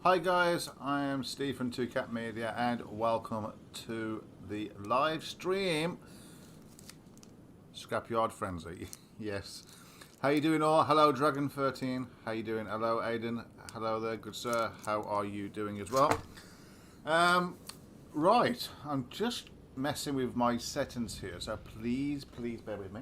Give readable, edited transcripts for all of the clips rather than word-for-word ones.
Hi guys, I am Steve from 2Cat Media and welcome to the live stream Scrapyard Frenzy. Yes. How you doing all? Hello Dragon13. How you doing? Hello Aiden. Hello there, good sir. How are you doing as well? Right, I'm just messing with my settings here, so please bear with me.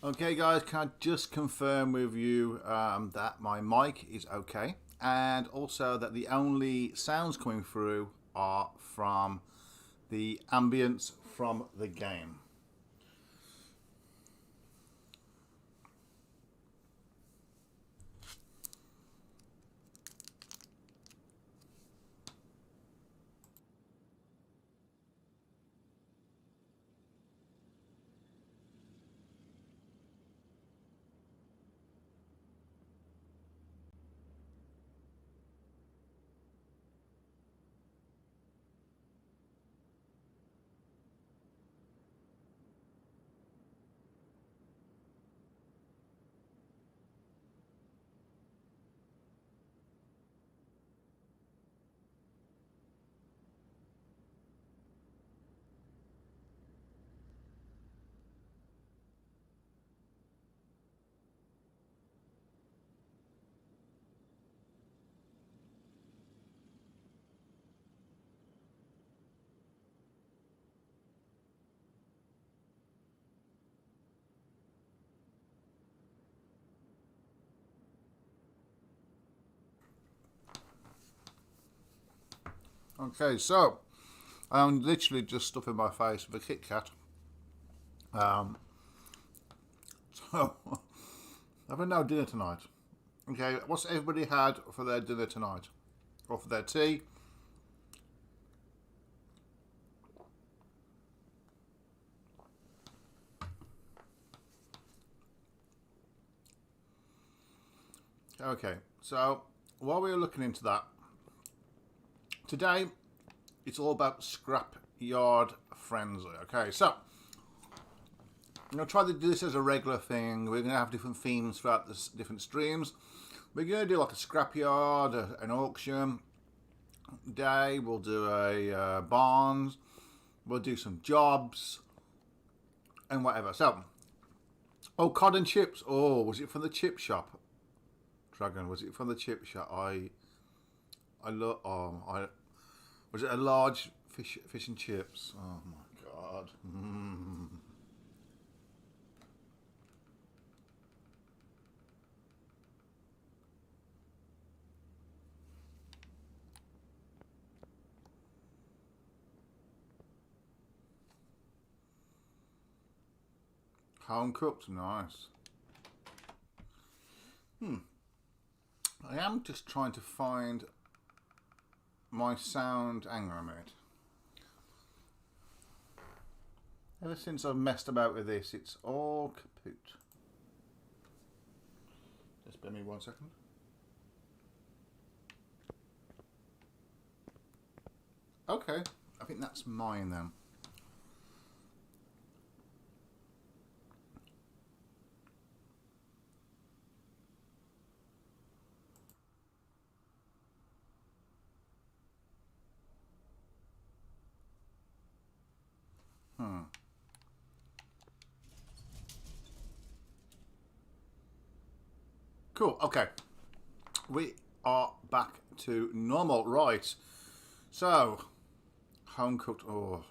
Okay guys, can I just confirm with you that my mic is okay and also that the only sounds coming through are from the ambience from the game. Okay, so I'm literally just stuffing my face with a Kit Kat. So I've no dinner tonight. Okay, what's everybody had for their dinner tonight? Or for their tea? Okay, so while we were looking into that, today it's all about Scrapyard Frenzy. Okay, so I'm going to try to do this as a regular thing. We're going to have different themes throughout the different streams. We're going to do like a scrapyard, an auction day. We'll do a barns. We'll do some jobs and whatever. So, oh, cod and chips. Oh, was it from the chip shop? Dragon, was it from the chip shop? I love. Was it a large fish and chips? Oh my god. Home cooked, nice. I am just trying to find my sound. Hang on a minute. Ever since I've messed about with this, it's all kaput. Just bear me 1 second. Okay, I think that's mine then. Cool, okay. We are back to normal. Right. So, home cooked. Oh.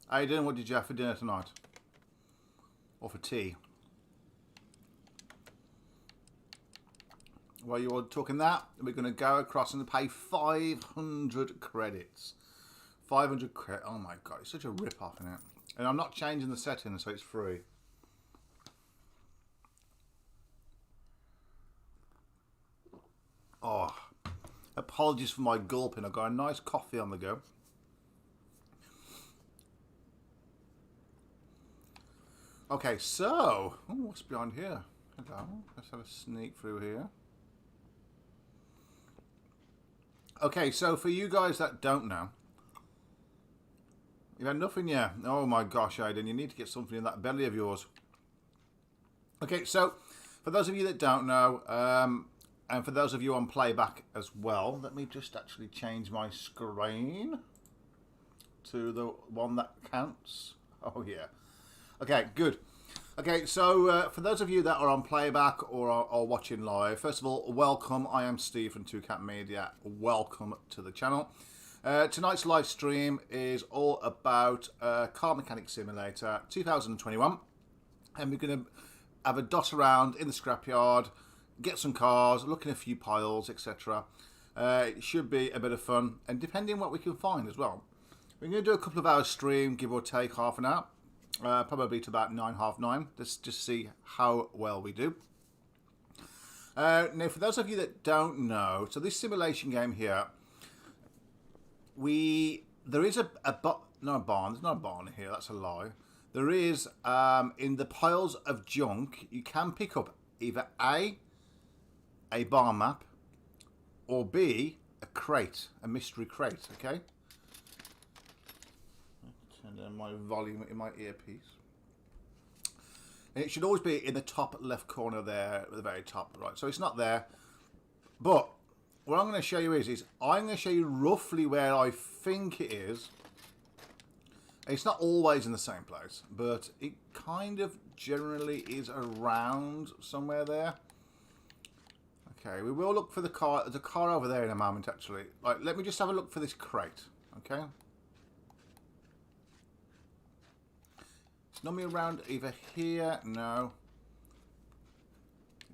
How you doing? What did you have for dinner tonight? Or for tea? While you're all talking that, we're going to go across and pay 500 credits. 500 credits. Oh my god, it's such a rip-off, isn't it? And I'm not changing the settings, so it's free. Oh, apologies for my gulping. I've got a nice coffee on the go. Okay, so, oh, what's behind here? Hello, let's have a sneak through here. Okay, so for you guys that don't know, you had nothing, yeah? Oh my gosh, Aiden, you need to get something in that belly of yours. Okay, so for those of you that don't know, and for those of you on playback as well, let me just actually change my screen to the one that counts. Oh yeah. Okay, good. Okay, so for those of you that are on playback or are watching live, first of all, welcome. I am Steve from 2Cat Media. Welcome to the channel. Tonight's live stream is all about Car Mechanic Simulator 2021. And we're going to have a dot around in the scrapyard, get some cars, look in a few piles, etc. It should be a bit of fun, and depending on what we can find as well. We're going to do a couple of hours stream, give or take half an hour. Probably to about 9, half 9. Let's just see how well we do. Now, for those of you that don't know, so this simulation game here, there is no barn. There's not a barn here. That's a lie. There is in the piles of junk. You can pick up either a barn map, or B, a crate, a mystery crate. Okay. Turn down my volume in my earpiece. And it should always be in the top left corner there, at the very top, right? So it's not there. But what I'm going to show you is I'm going to show you roughly where I think it is. It's not always in the same place, but it kind of generally is around somewhere there. Okay, we will look for the car. There's a car over there in a moment, actually. Right, let me just have a look for this crate, okay? Not me around either here. No.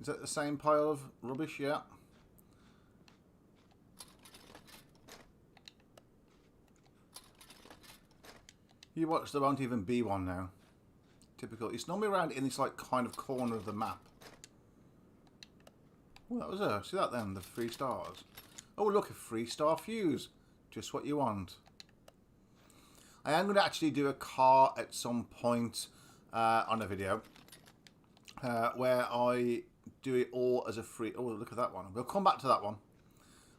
Is that the same pile of rubbish? Yeah. You watch, there won't even be one now. Typical. It's normally around in this like kind of corner of the map. Oh, that was a. See that then? The 3 stars. Oh, look, a 3-star fuse. Just what you want. I am going to actually do a car at some point on a video where I do it all as a free... Oh, look at that one. We'll come back to that one.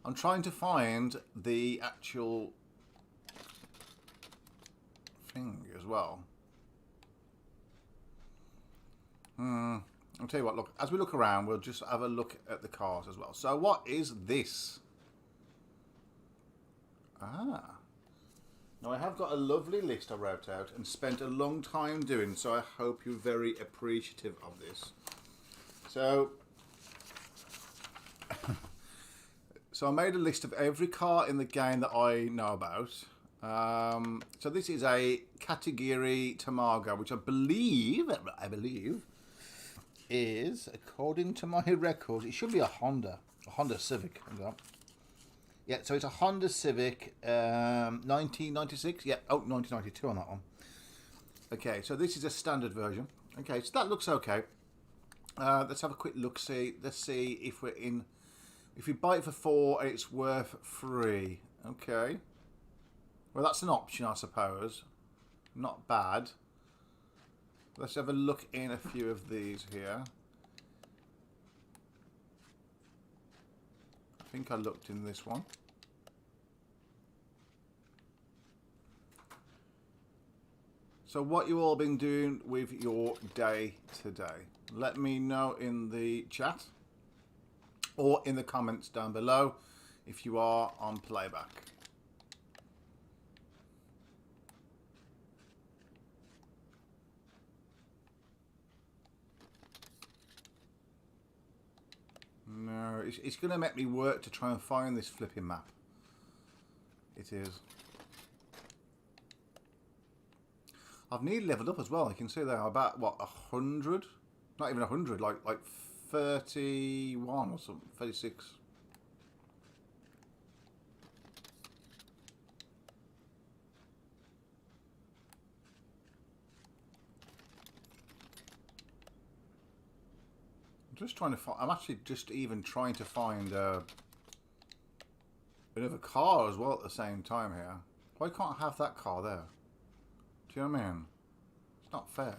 I'm trying to find the actual thing as well. I'll tell you what, look, as we look around, we'll just have a look at the cars as well. So what is this? Ah. Now, I have got a lovely list I wrote out and spent a long time doing, so I hope you're very appreciative of this. So, I made a list of every car in the game that I know about. So this is a Category Tamago, which I believe is, according to my records, it should be a Honda Civic. Yeah, so it's a Honda Civic 1996. Yeah, oh, 1992 on that one. Okay, so this is a standard version. Okay, so that looks okay. Let's have a quick look. Let's see if we're in. If we buy it for 4, it's worth 3. Okay. Well, that's an option, I suppose. Not bad. Let's have a look in a few of these here. I think I looked in this one. So what you all been doing with your day today? Let me know in the chat or in the comments down below if you are on playback. No, it's going to make me work to try and find this flipping map. It is. I've nearly leveled up as well. You can see there, about, what, 100? Not even 100, like 31 or something, 36. Just trying to find. I'm actually just even trying to find another car as well at the same time here. Why can't I have that car there? Do you know what I mean? It's not fair.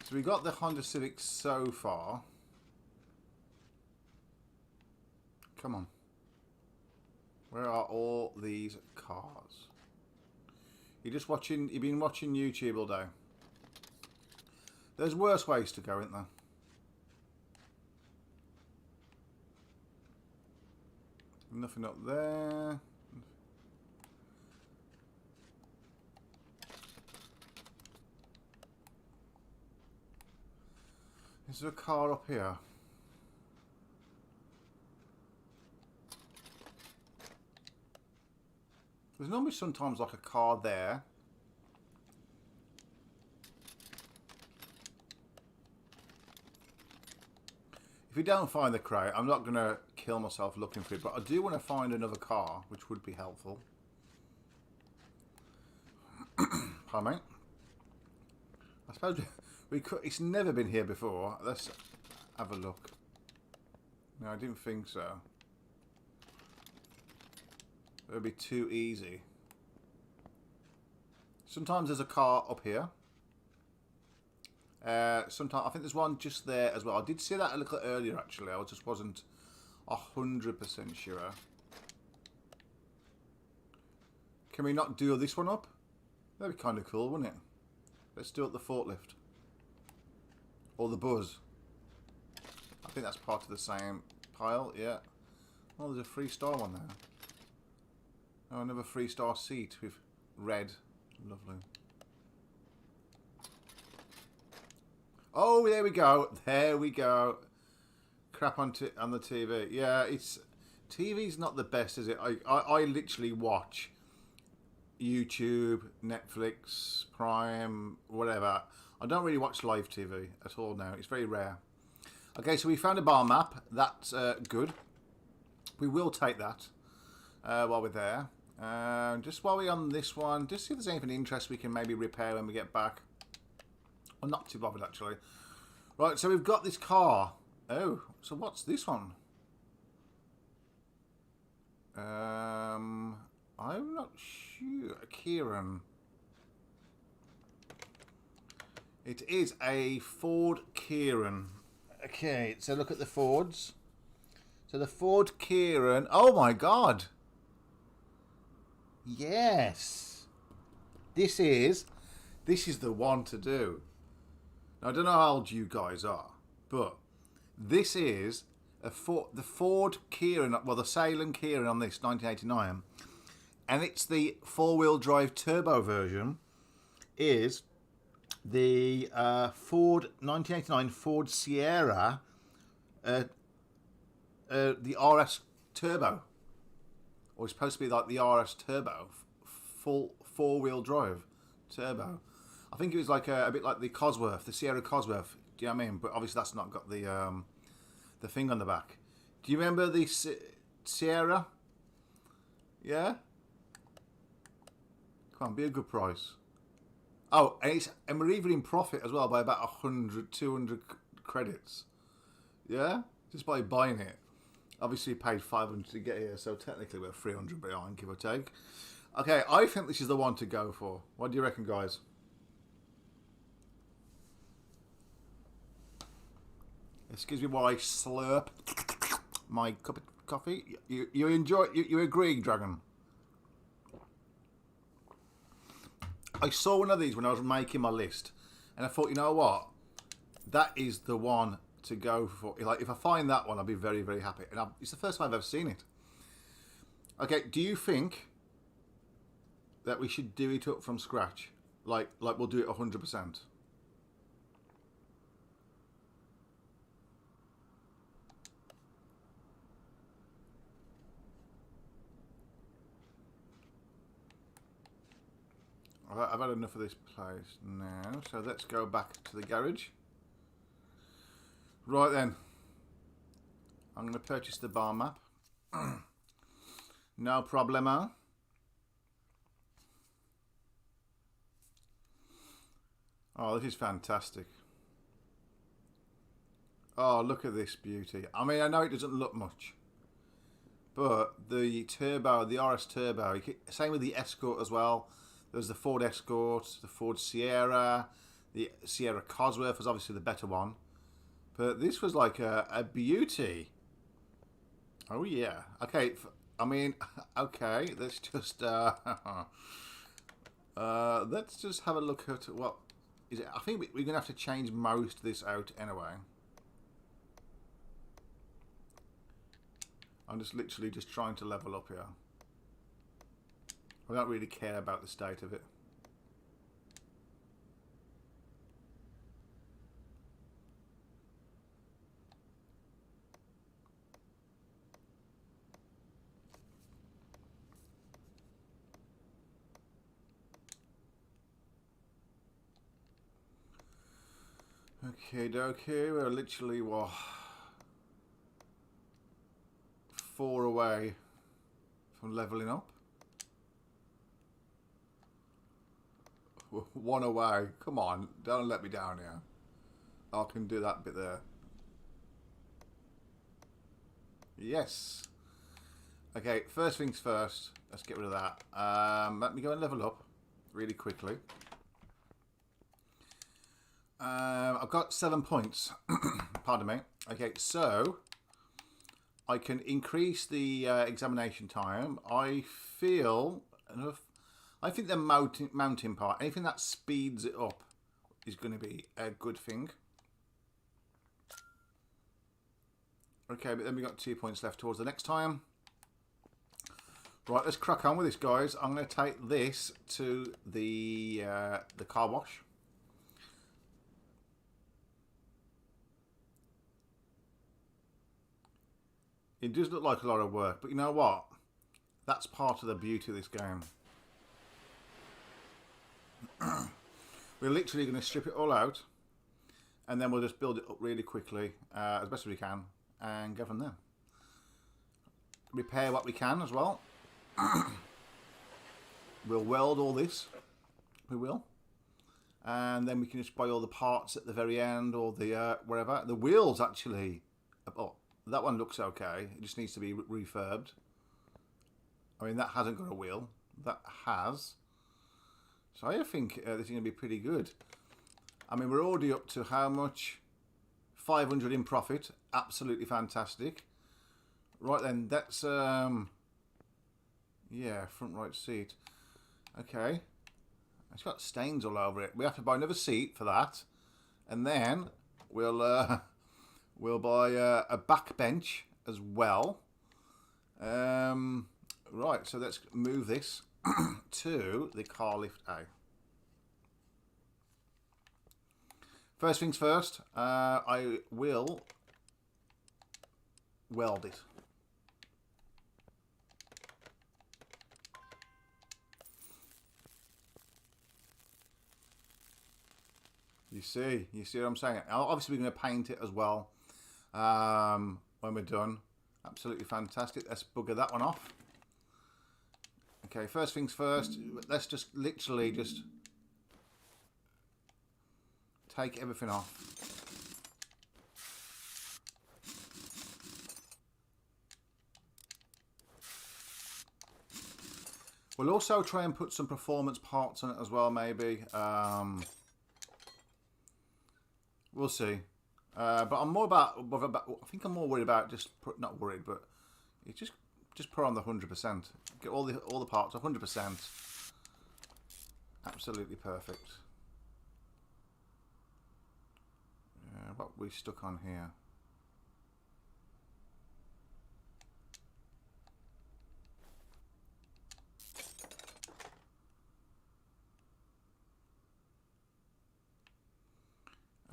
So we got the Honda Civic so far. Come on. Where are all these cars? You've been watching YouTube all day. There's worse ways to go, isn't there? Nothing up there. Is there a car up here? There's normally sometimes like a car there. If we don't find the crate, I'm not going to kill myself looking for it, but I do want to find another car, which would be helpful. Pardon me. I suppose we could. It's never been here before. Let's have a look. No, I didn't think so. It would be too easy. Sometimes there's a car up here. Sometimes I think there's one just there as well. I did see that a little earlier actually. I just wasn't 100% sure. Can we not do this one up? That'd be kind of cool, wouldn't it? Let's do up the forklift. Or the buzz. I think that's part of the same pile, yeah. Oh, there's a 3-star one there. Oh, another 3-star seat with red. Lovely. Oh, there we go. There we go. Crap on the TV. Yeah, it's... TV's not the best, is it? I literally watch YouTube, Netflix, Prime, whatever. I don't really watch live TV at all now. It's very rare. Okay, so we found a bar map. That's good. We will take that while we're there. Just while we're on this one, just see if there's anything interesting we can maybe repair when we get back. I'm not too bothered, actually. Right, so we've got this car. Oh, so what's this one? I'm not sure. Kieran. It is a Ford Kieran. Okay, so look at the Fords. So the Ford Kieran. Oh my God. Yes. This is the one to do. Now, I don't know how old you guys are, but this is the Ford Kieran, well, the Salem Kieran on this, 1989. And it's the 4-wheel drive turbo version, is the Ford 1989 Ford Sierra, the RS Turbo, or it's supposed to be like the RS Turbo, full 4-wheel drive turbo. I think it was like a bit like the Cosworth, the Sierra Cosworth. Do you know what I mean? But obviously that's not got the thing on the back. Do you remember the Sierra? Yeah. Come on, be a good price. Oh, and we're even in profit as well by about 100, 200 credits. Yeah? Just by buying it. Obviously you paid 500 to get here, so technically we're 300 behind, give or take. Okay, I think this is the one to go for. What do you reckon, guys? Excuse me while I slurp my cup of coffee. You enjoy, you agreeing, Dragon? I saw one of these when I was making my list, And I thought, you know what? That is the one to go for. Like, if I find that one, I'll be very, very happy. And it's the first time I've ever seen it. Okay, do you think that we should do it up from scratch? Like we'll do it 100%. I've had enough of this place now, so let's go back to the garage. Right then, I'm going to purchase the bar map. No problemo. Oh, this is fantastic. Oh, look at this beauty. I mean, I know it doesn't look much, but the turbo, the RS Turbo, same with the Escort as well. There's the Ford Escort, the Ford Sierra, the Sierra Cosworth was obviously the better one. But this was like a beauty. Oh, yeah. Okay, I mean, okay, let's just have a look at what is it. I think we're going to have to change most of this out anyway. I'm just literally just trying to level up here. I don't really care about the state of it. Okay, dokie, we're literally, what, 4 away from leveling up. 1 away. Come on, don't let me down here. I can do that bit there. Yes. Okay, first things first. Let's get rid of that. Let me go and level up really quickly. I've got 7 points. Pardon me. Okay, so I can increase the examination time. I think the mountain part, anything that speeds it up is going to be a good thing. Okay, but then we've got 2 points left towards the next time. Right, let's crack on with this, guys. I'm going to take this to the car wash. It does look like a lot of work, but you know what? That's part of the beauty of this game. We're literally going to strip it all out, and then we'll just build it up really quickly, as best as we can, and go from there. Repair what we can as well. We'll weld all this. We will. And then we can just buy all the parts at the very end, or the wherever. The wheels, actually. Oh, that one looks okay. It just needs to be refurbed. I mean, that hasn't got a wheel. That has. So I think this is going to be pretty good. I mean, we're already up to how much? 500 in profit. Absolutely fantastic. Right then, that's yeah, front right seat. Okay. It's got stains all over it. We have to buy another seat for that. And then we'll buy a back bench as well. Right, so let's move this to the car lift A. First things first, I will weld it. You see what I'm saying? Obviously, we're going to paint it as well when we're done. Absolutely fantastic. Let's bugger that one off. Okay, first things first. Let's just literally just take everything off. We'll also try and put some performance parts on it as well, maybe. We'll see. But I'm more about. I think I'm more worried about not worried, but it's just put on the 100%. Get all the parts 100%. Absolutely perfect. what we stuck on here.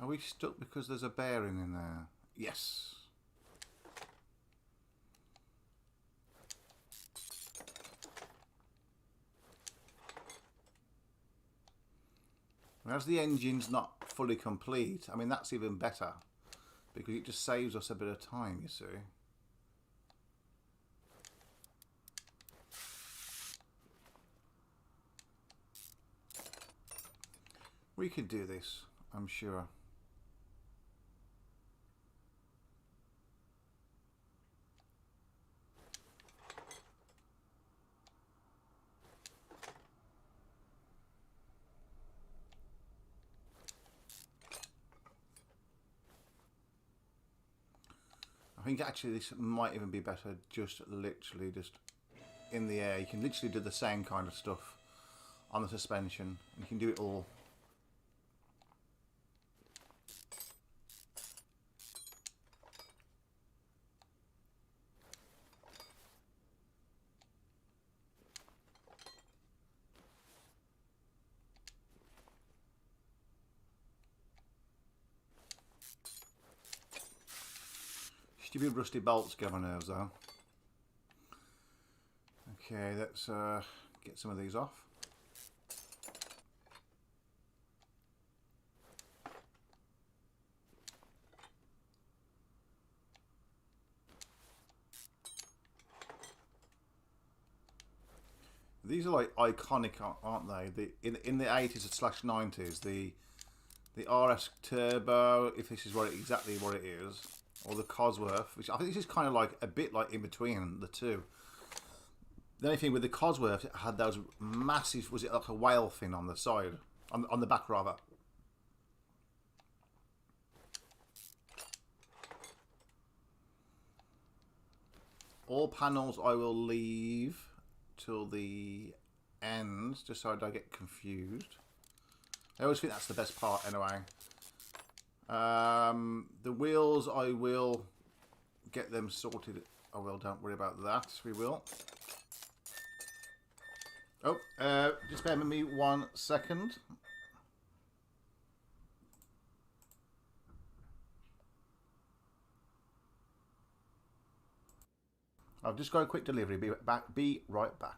Are we stuck because there's a bearing in there? Yes. As the engine's not fully complete, I mean, that's even better because it just saves us a bit of time, you see. We can do this, I'm sure. I think actually this might even be better just literally just in the air. You can literally do the same kind of stuff on the suspension. You can do it all. Stupid rusty bolts get on my nerves though. Okay, let's get some of these off. These are like iconic, aren't they? In the 80s/90s, the RS Turbo, if this is exactly what it is, or the Cosworth, which I think this is kind of like a bit like in between the two. The only thing with the Cosworth, it had those massive, was it like a whale fin on the side, on the back rather. All panels I will leave till the end, just so I don't get confused. I always think that's the best part anyway. The wheels, I will get them sorted. Oh well, don't worry about that. We will. Oh, just bear with me 1 second. I've just got a quick delivery. Be right back.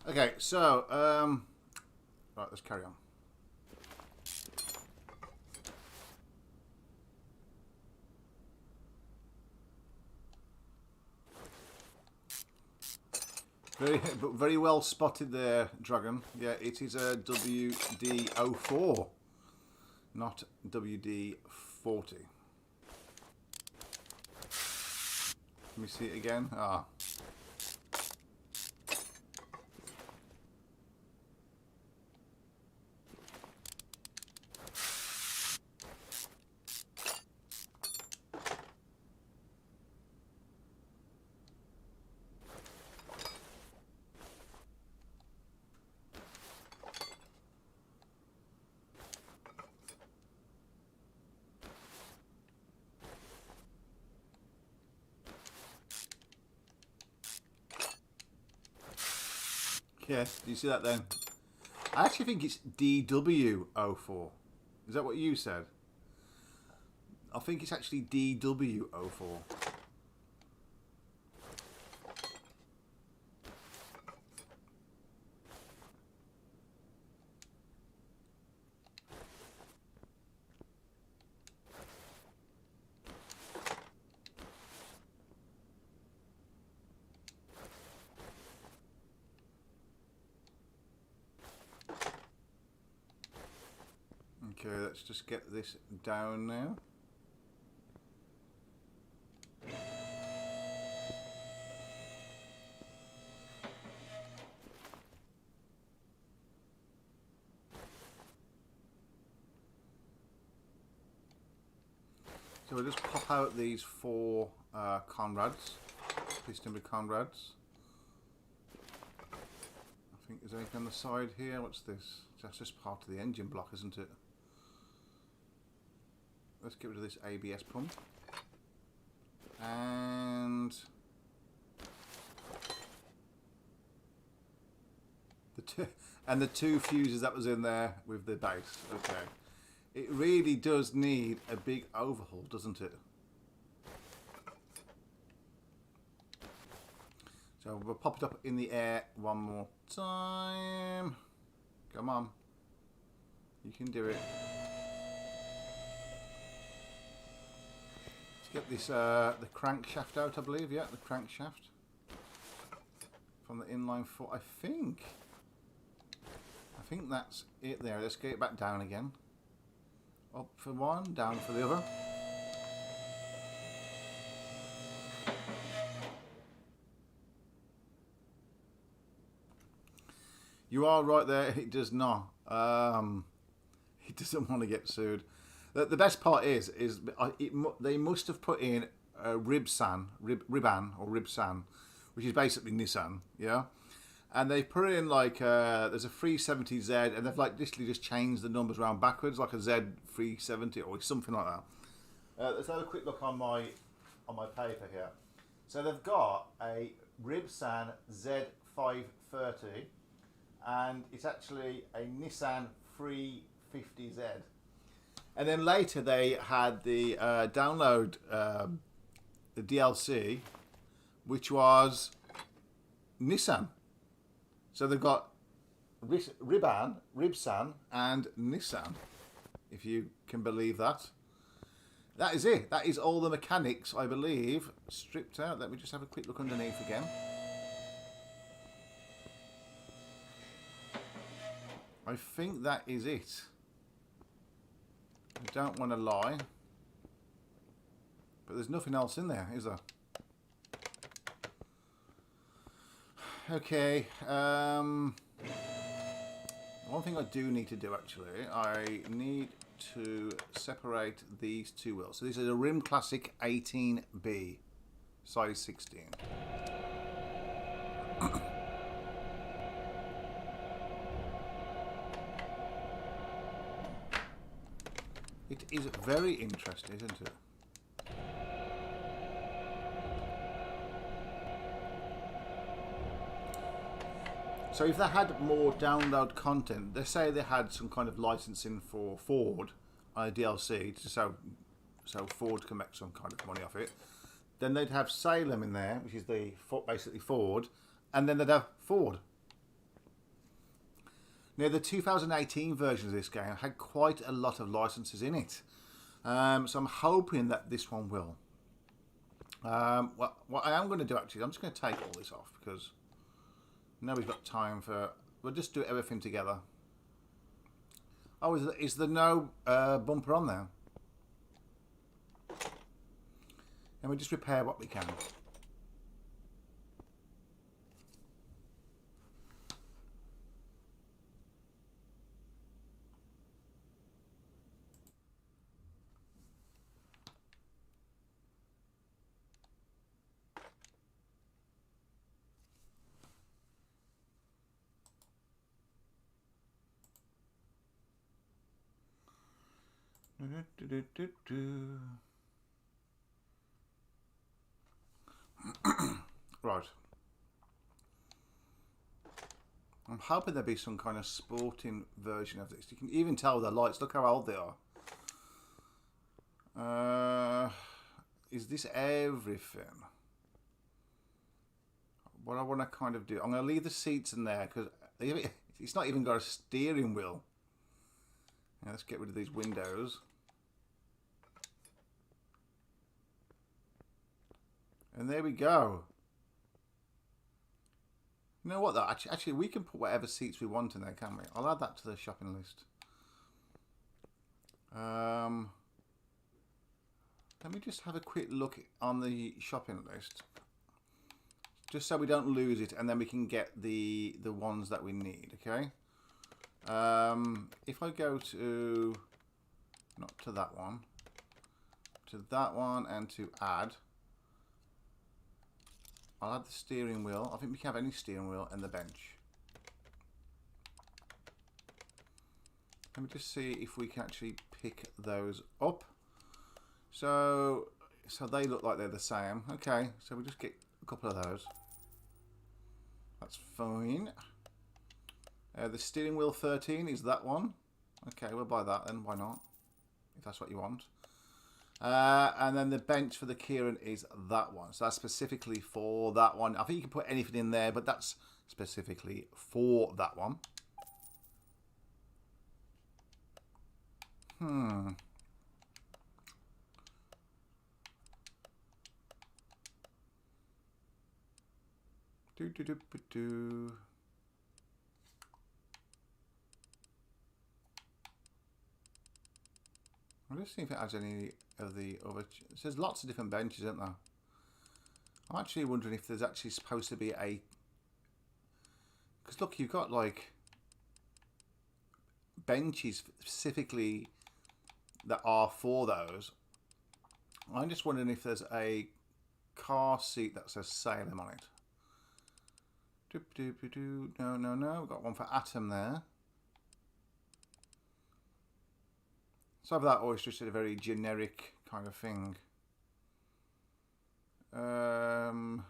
Okay, so right, let's carry on. Very well spotted there, Dragon. Yeah, it is a WD-04, not WD-40. Let me see it again. Ah. Yeah, do you see that then? I actually think it's DW04. Is that what you said? I think it's actually DW04. Okay, let's just get this down now. So we'll just pop out these 4 Conrads, piston Conrads. I think there's anything on the side here. What's this? That's just part of the engine block, isn't it? Let's get rid of this ABS pump. And the two fuses that was in there with the base. Okay. It really does need a big overhaul, doesn't it? So we'll pop it up in the air one more time. Come on. You can do it. Let's get this, the crankshaft out, I believe. Yeah, the crankshaft. From the inline 4, I think that's it there. Let's get it back down again. Up for one, down for the other. You are right there. It does not. It doesn't want to get sued. The best part is they must have put in a Ribsan, which is basically Nissan, yeah. And they put in like there's a 370Z, and they've like literally just changed the numbers around backwards, like a Z370 or something like that. Let's have a quick look on my paper here. So they've got a Ribsan Z530, and it's actually a Nissan 350Z. And then later they had the download the DLC, which was Nissan. So they've got Ribsan and Nissan, if you can believe that. That is it. That is all the mechanics, I believe, stripped out. Let me just have a quick look underneath again. I think that is it. I don't want to lie, but there's nothing else in there, is there? Okay, one thing I do need to do actually, I need to separate these two wheels. So this is a Rim Classic 18B, size 16. It is very interesting, isn't it? So if they had more download content, they say they had some kind of licensing for Ford on a DLC, so Ford can make some kind of money off it. Then they'd have Salem in there, which is basically Ford, and then they'd have Ford. Now, the 2018 version of this game had quite a lot of licenses in it. So I'm hoping that this one will. What I am going to do, actually, I'm just going to take all this off because nobody's got time for... We'll just do everything together. Oh, is there no bumper on there? And we just repair what we can. Right. I'm hoping there'll be some kind of sporting version of this. You can even tell the lights. Look how old they are. Is this everything? What I want to kind of do, I'm going to leave the seats in there because it's not even got a steering wheel. Now let's get rid of these windows. And there we go. You know what though? Actually, we can put whatever seats we want in there, can't we? I'll add that to the shopping list. Let me just have a quick look on the shopping list. Just so we don't lose it, and then we can get the ones that we need, okay? If I go to... Not to that one. To that one and to add... I'll add the steering wheel. I think we can have any steering wheel and the bench. Let me just see if we can actually pick those up. So they look like they're the same. Okay, so we'll just get a couple of those. That's fine. The steering wheel 13 is that one. Okay, we'll buy that then. Why not? If that's what you want. And then the bench for the Kieran is that one. So that's specifically for that one. I think you can put anything in there, but that's specifically for that one. Do. I'm just seeing if it adds any of the other... There's lots of different benches, isn't there? I'm actually wondering if there's actually supposed to be a... Because look, you've got like benches specifically that are for those. I'm just wondering if there's a car seat that says Salem on it. No. We've got one for Atom there. So either that or it's just a very generic kind of thing. Oh,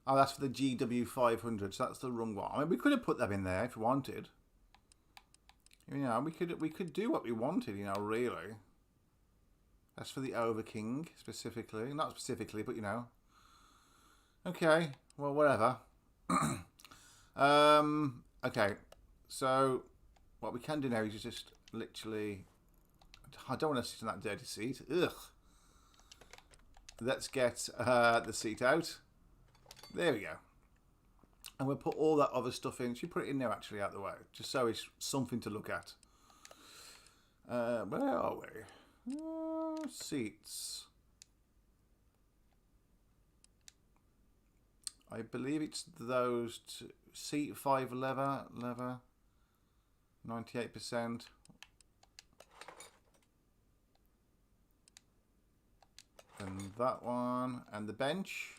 that's for the GW500. So that's the wrong one. I mean, we could have put them in there if we wanted. You know, we could do what we wanted. You know, really. That's for the Overking specifically, not specifically, but you know. Okay, well, whatever. Okay, so what we can do now is just literally... I don't want to sit in that dirty seat. Ugh. Let's get the seat out. There we go. And we'll put all that other stuff in. Should put it in there actually out the way, just so it's something to look at. Where are we? Seats. I believe it's those two. Seat 5 leather, 98%. And that one, and the bench.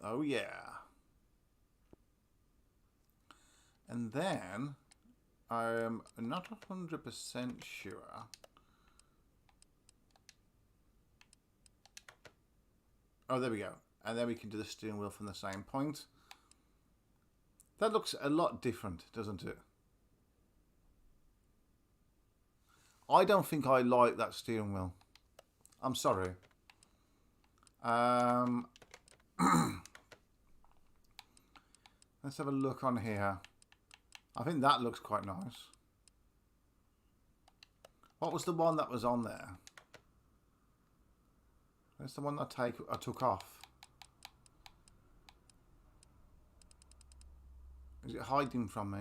Oh yeah. And then I'm not 100% sure. Oh, there we go. And then we can do the steering wheel from the same point. That looks a lot different, doesn't it? I don't think I like that steering wheel. I'm sorry. Let's have a look on here. I think that looks quite nice. What was the one that was on there? That's the one that I took off. Is it hiding from me?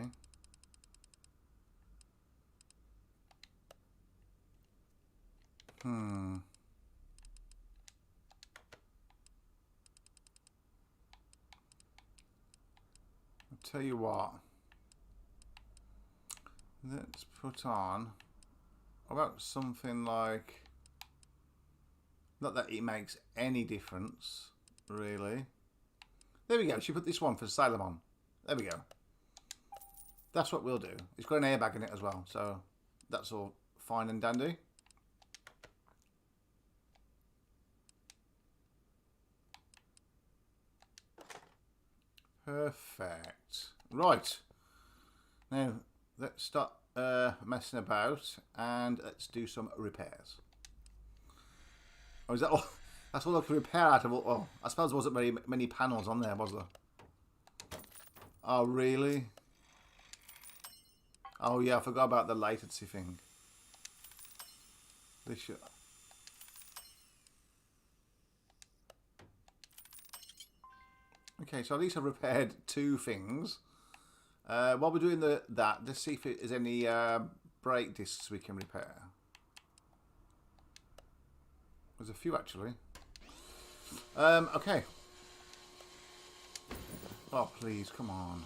I'll tell you what. Let's put on about something like, not that it makes any difference really. There we go. She put this one for Sailor Moon. There we go. That's what we'll do. It's got an airbag in it as well, so that's all fine and dandy. Perfect. Right. Now, let's start messing about and let's do some repairs. Oh, is that all? That's all I can repair out of all. Oh, I suppose there wasn't very many panels on there, was there? Oh, really? Oh, yeah, I forgot about the latency thing. This should... Okay, so at least I've repaired 2 things. While we're doing that, let's see if there's any brake discs we can repair. There's a few actually. Okay. Oh, please, come on.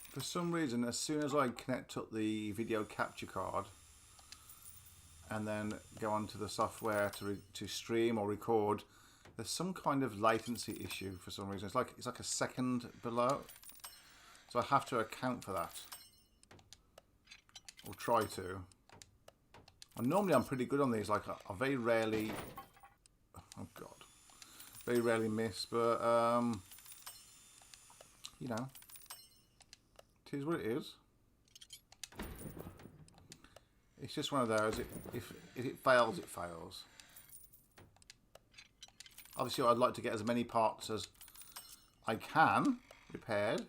For some reason, as soon as I connect up the video capture card and then go onto the software to stream or record, there's some kind of latency issue for some reason. It's like a second below, so I have to account for that, or try to. And normally I'm pretty good on these. Like I very rarely, oh god, very rarely miss. But you know. It is what it is. It's just one of those. If it fails, it fails. Obviously, I'd like to get as many parts as I can repaired.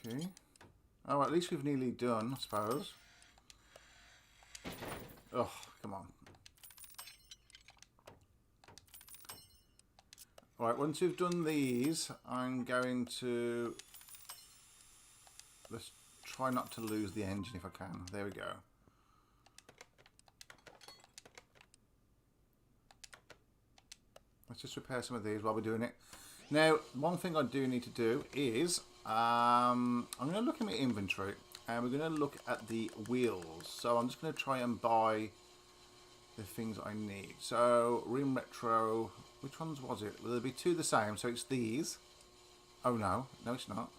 Okay. Oh, at least we've nearly done, I suppose. Oh, come on. Alright, once we've done these, I'm going to... Let's try not to lose the engine if I can. There we go. Let's just repair some of these while we're doing it. Now, one thing I do need to do is... I'm going to look in my inventory and we're going to look at the wheels. So I'm just going to try and buy the things I need. So Rim Retro, which ones was it? Will there be 2 the same? So it's these. Oh no, no it's not.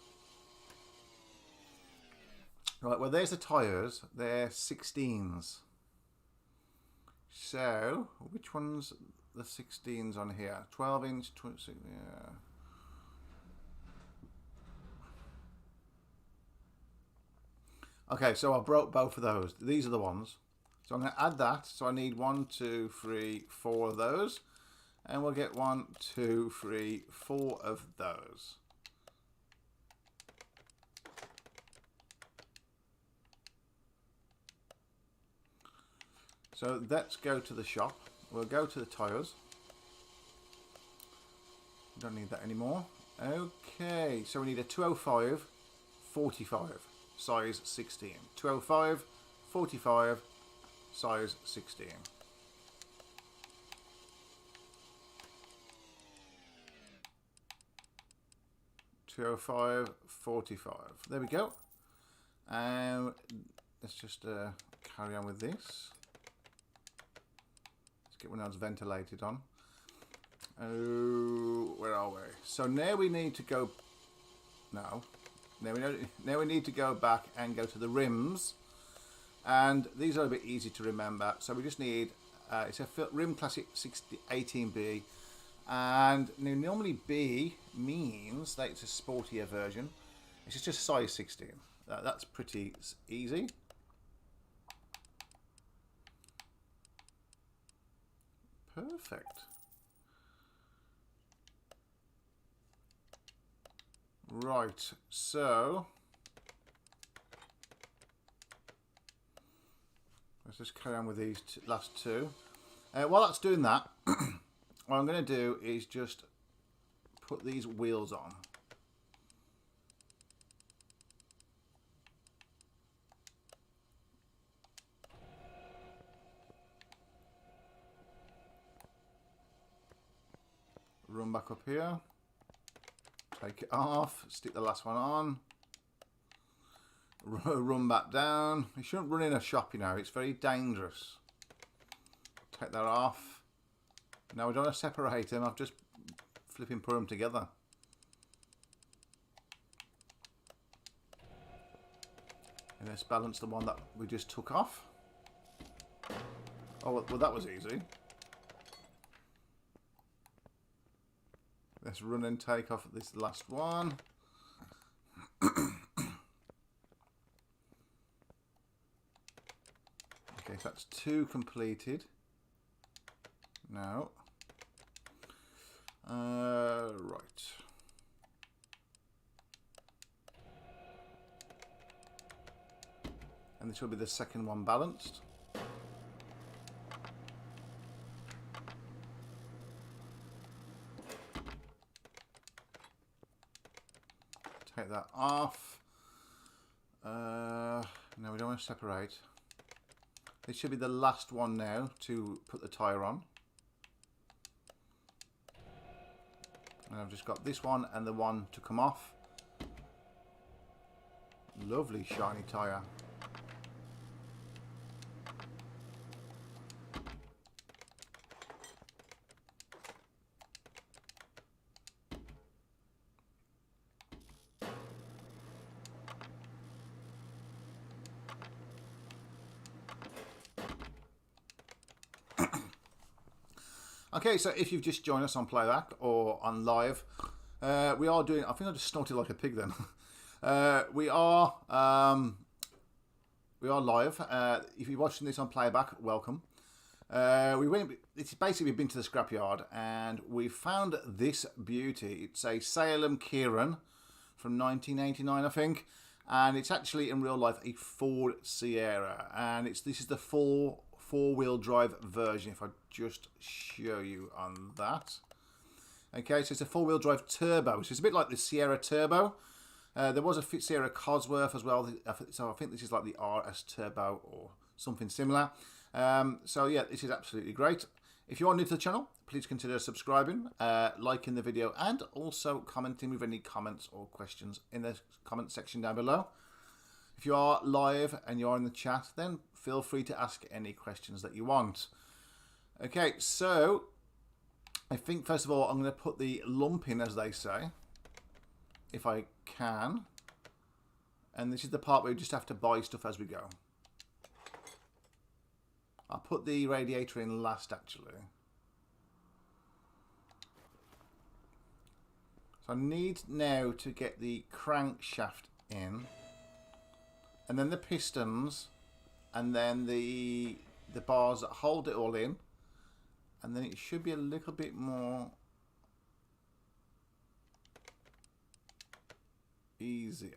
Right, well there's the tyres. They're 16s. So which one's the 16s on here? 12 inch, 26, yeah. Okay, so I broke both of those. These are the ones. So I'm going to add that. So I need 1, 2, 3, 4 of those. And we'll get 1, 2, 3, 4 of those. So let's go to the shop. We'll go to the tyres. Don't need that anymore. Okay, so we need a 205 45 size 16. 205 45 size 16. $205.45. There we go. Let's just carry on with this. Let's get one that's ventilated on. Oh, where are we? So now we need to go. Now we need to go back and go to the rims, and these are a bit easy to remember. So we just need it's a rim classic 18B. And normally B means that it's a sportier version. It's just size 16. That's pretty easy. Perfect. Right, so let's just carry on with these last two. While that's doing that, what I'm going to do is just put these wheels on. Run back up here. Take it off. Stick the last one on. Run back down. You shouldn't run in a shop, you know. It's very dangerous. Take that off. Now we don't want to separate them. I've just flipping put them together. And let's balance the one that we just took off. Oh, well, that was easy. Let's run and take off this last one. Okay, so that's two completed. Now, right. And this will be the second one balanced. Take that off. Now we don't want to separate. This should be the last one now to put the tyre on. And I've just got this one and the one to come off. Lovely shiny tyre. Okay, so if you've just joined us on playback or on live, we are doing. I think I just snorted like a pig then. We are live. If you're watching this on playback, welcome. It's basically been to the scrapyard and we found this beauty. It's a Salem Kieran from 1989, I think, and it's actually in real life a Ford Sierra, and this is the four-wheel drive version. If I just show you on that. Okay, so it's a four-wheel drive turbo, which is a bit like the Sierra Turbo. There was a Sierra Cosworth as well, so I think this is like the RS Turbo or something similar. So yeah, this is absolutely great. If you are new to the channel, please consider subscribing, liking the video, and also commenting with any comments or questions in the comment section down below. If you are live and you are in the chat, then feel free to ask any questions that you want. Okay, so I think first of all I'm going to put the lump in, as they say, if I can. And this is the part where we just have to buy stuff as we go. I'll put the radiator in last, actually. So I need now to get the crankshaft in, and then the pistons, and then the bars that hold it all in, and then it should be a little bit more easier.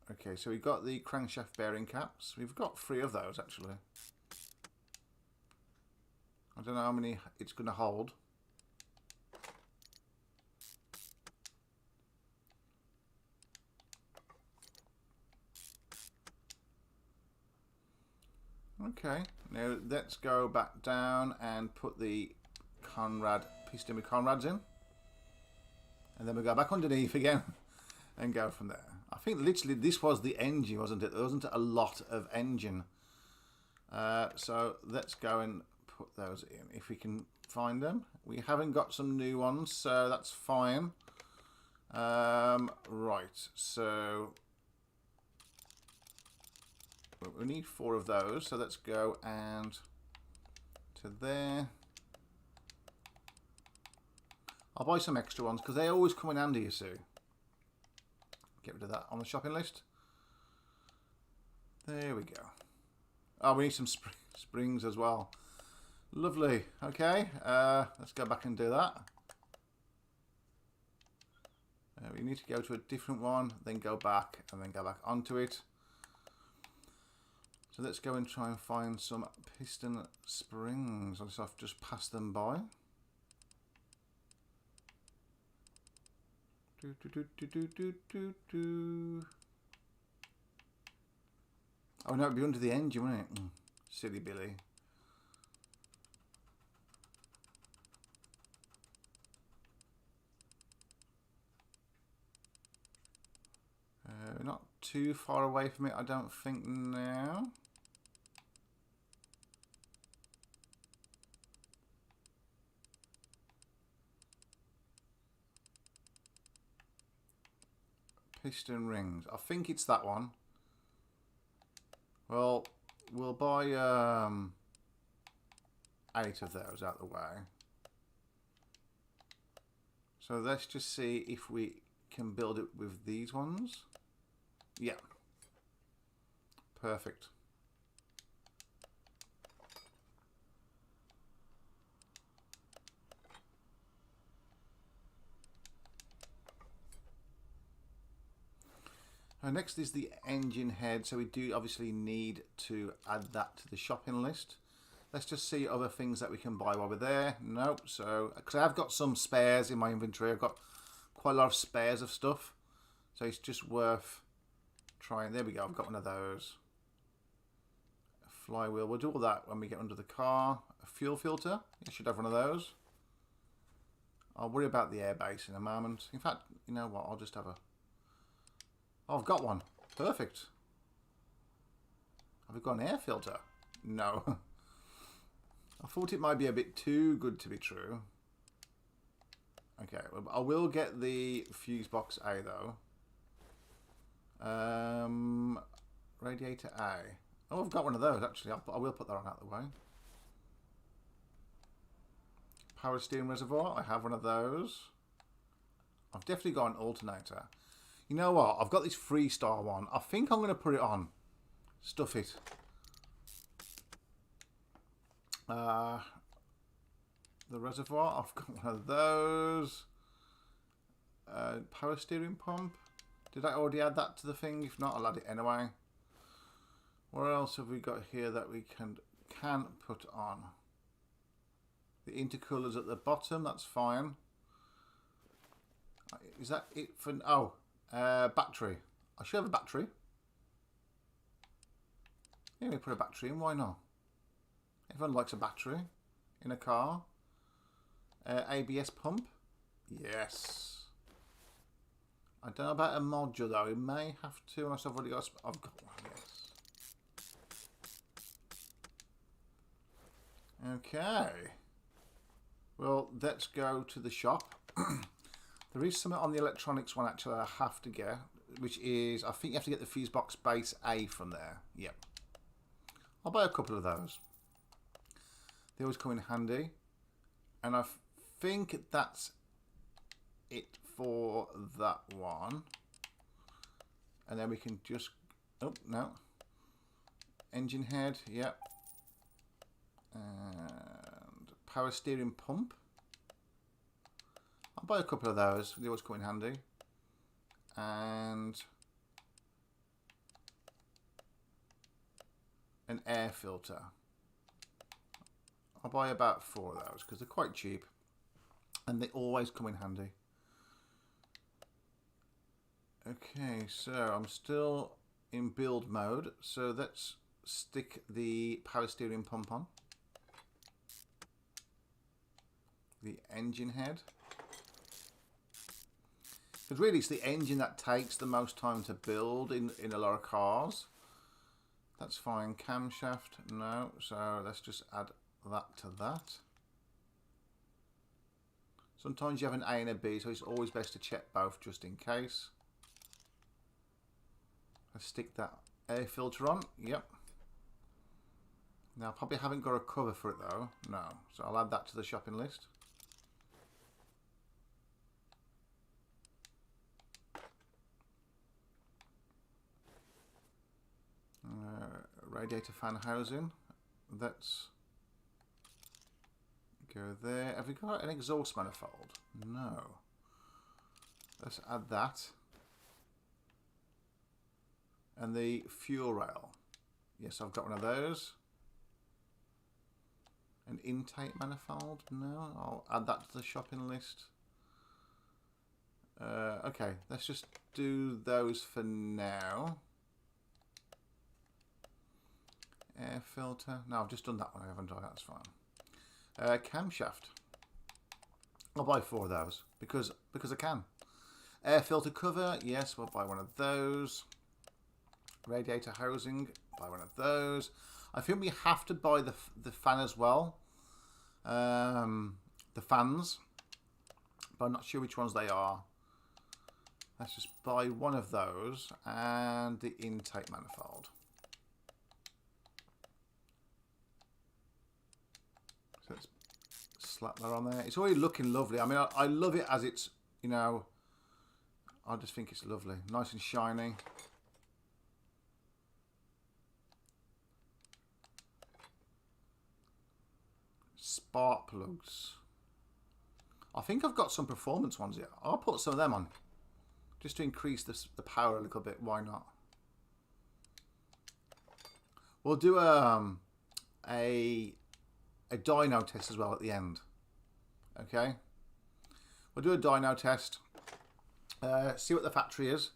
Okay, so we've got the crankshaft bearing caps. We've got 3 of those actually. I don't know how many it's going to hold. Okay, now let's go back down and put the piston with Conrads in. And then we'll go back underneath again and go from there. I think literally this was the engine, wasn't it? There wasn't a lot of engine. So let's go and put those in if we can find them. We haven't got some new ones, so that's fine. Right, so we need 4 of those. So let's go and to there. I'll buy some extra ones because they always come in handy, you see. Get rid of that on the shopping list. There we go. Oh, we need some springs as well. Lovely. Okay, let's go back and do that. We need to go to a different one, then go back, and then go back onto it. So let's go and try and find some piston springs. I'll just pass them by. Oh no, it'd be under the engine, wouldn't it? Silly Billy. Not too far away from it, I don't think now. Piston rings. I think it's that one. Well, we'll buy 8 of those out the way. So let's just see if we can build it with these ones. Yeah. Perfect. Next is the engine head, so we do obviously need to add that to the shopping list. Let's just see other things that we can buy while we're there. Nope, so because I've got some spares in my inventory, I've got quite a lot of spares of stuff, so it's just worth trying. There we go, I've got one of those. A flywheel, we'll do all that when we get under the car. A fuel filter, you should have one of those. I'll worry about the airbase in a moment. In fact, you know what, I'll just have a... Oh, I've got one. Perfect. Have we got an air filter? No. I thought it might be a bit too good to be true. Okay, well, I will get the fuse box A though. Radiator A. Oh, I've got one of those actually. I will put that on out of the way. Power steering reservoir. I have one of those. I've definitely got an alternator. You know what? I've got this freestyle one. I think I'm going to put it on. Stuff it. The reservoir. I've got one of those. Power steering pump. Did I already add that to the thing? If not, I'll add it anyway. What else have we got here that we can put on? The intercoolers at the bottom. That's fine. Is that it for... Oh. Battery. I should have a battery. Yeah, we put a battery in. Why not? Everyone likes a battery in a car. ABS pump. Yes. I don't know about a module though. We may have to. Unless I've already got. I've got one. Yes. Okay. Well, let's go to the shop. There is something on the electronics one actually I have to get, which is, I think you have to get the fuse box base A from there. Yep. I'll buy a couple of those. They always come in handy. And I think that's it for that one. And then we can just, oh, no. Engine head, yep. And power steering pump. I'll buy a couple of those. They always come in handy. And an air filter. I'll buy about 4 of those because they're quite cheap and they always come in handy. Okay, so I'm still in build mode, so let's stick the power steering pump on. The engine head. Because really it's the engine that takes the most time to build in a lot of cars. That's fine. Camshaft, no. So let's just add that to that. Sometimes you have an A and a B, so it's always best to check both just in case. Let's stick that air filter on. Yep. Now I probably haven't got a cover for it though. No. So I'll add that to the shopping list. Radiator fan housing. Let's go there. Have we got an exhaust manifold? No. Let's add that. And the fuel rail. Yes, I've got one of those. An intake manifold? No. I'll add that to the shopping list. Okay, let's just do those for now. Air filter. No, I've just done that one. I haven't done that. That's fine. Camshaft. I'll buy 4 of those because I can. Air filter cover. Yes, we'll buy one of those. Radiator housing. Buy one of those. I think we have to buy the fan as well. The fans, but I'm not sure which ones they are. Let's just buy one of those and the intake manifold. So let's slap that on there. It's already looking lovely. I mean, I love it as it's, you know, I just think it's lovely. Nice and shiny. Spark plugs. I think I've got some performance ones here. I'll put some of them on. Just to increase the power a little bit. Why not? We'll do a dyno test as well at the end. Okay, we'll do a dyno test, see what the factory is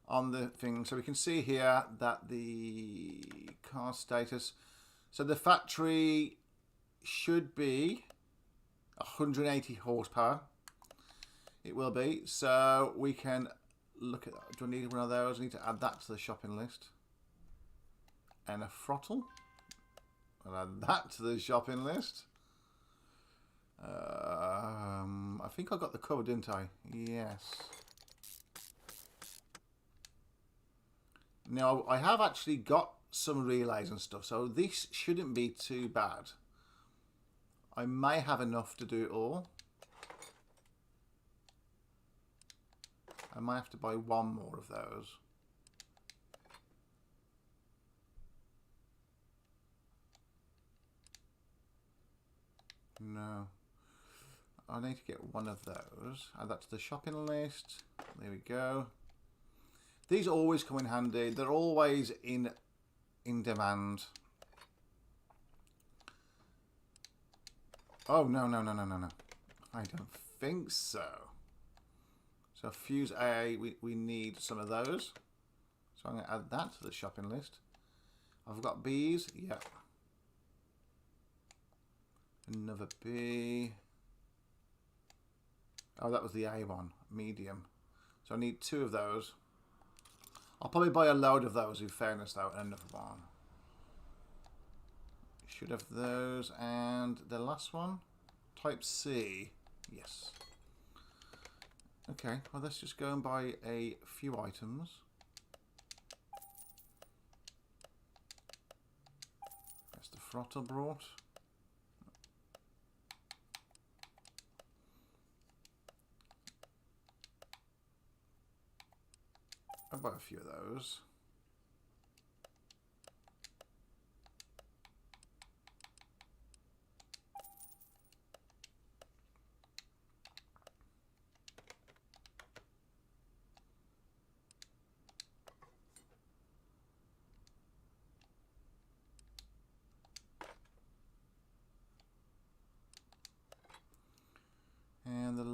on the thing. So we can see here that the car status, so the factory should be 180 horsepower. It will be, so we can look at that. Do I need one of those? I need to add that to the shopping list. And a throttle. I'll add that to the shopping list. I think I got the cover, didn't I? Yes. Now, I have actually got some relays and stuff, so this shouldn't be too bad. I may have enough to do it all. I might have to buy one more of those. No. I need to get one of those. Add that to the shopping list. There we go. These always come in handy. They're always in demand. Oh, no. I don't think so. So fuse A, we need some of those. So I'm going to add that to the shopping list. I've got B's. Yep. Another B. Oh, that was the A one. Medium. So I need 2 of those. I'll probably buy a load of those in fairness though, and another one. Should have those. And the last one. Type C. Yes. Okay, well let's just go and buy a few items. That's the throttle brought. I'll buy a few of those.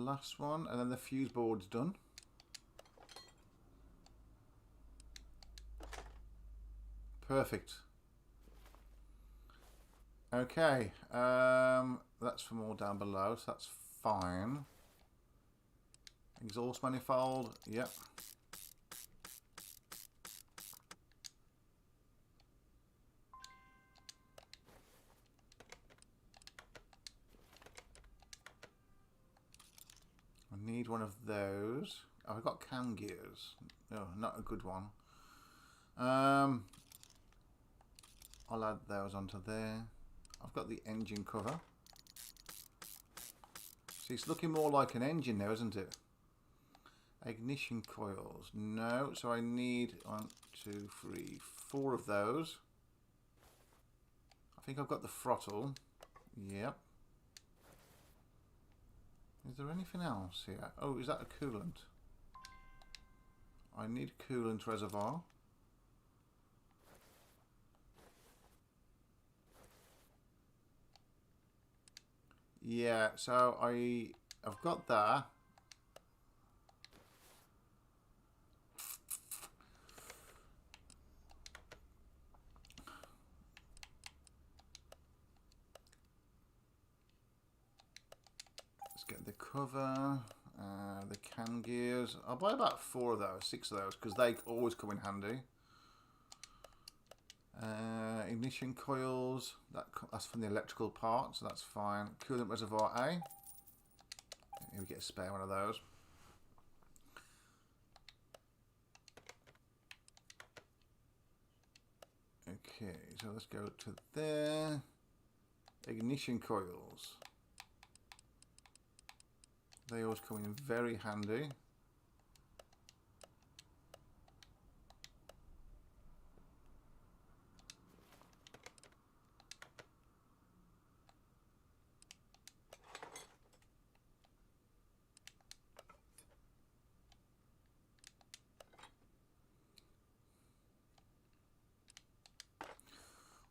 last one, and then the fuse board's done. Perfect. Okay, that's for more down below, so that's fine. Exhaust manifold, yep. I need one of those. Oh, I've got cam gears. No, not a good one. I'll add those onto there. I've got the engine cover. See, it's looking more like an engine now, isn't it? Ignition coils. No, so I need 1, 2, 3, 4 of those. I think I've got the throttle. Yep. Is there anything else here? Oh, is that a coolant? I need a coolant reservoir. Yeah, so I've got that. Let's get the cover, the cam gears. I'll buy about 4 of those, 6 of those, because they always come in handy. Ignition coils, that's from the electrical part, so that's fine. Coolant reservoir A. Here we get a spare one of those. Okay, so let's go to there. Ignition coils. They always come in very handy.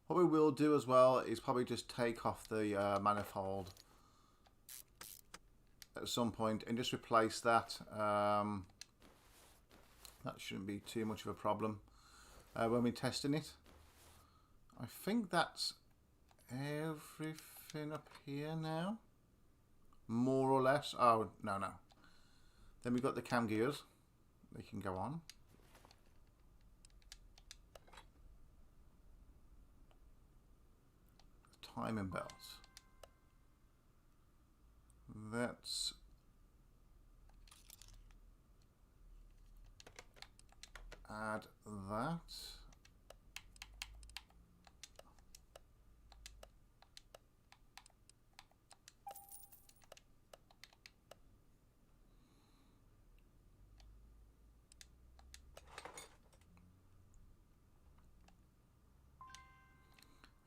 What we will do as well is probably just take off the manifold at some point and just replace that. That shouldn't be too much of a problem when we're testing it. I think that's everything up here now, more or less. Oh, no. Then we've got the cam gears. They can go on. Timing belts. Let's add that.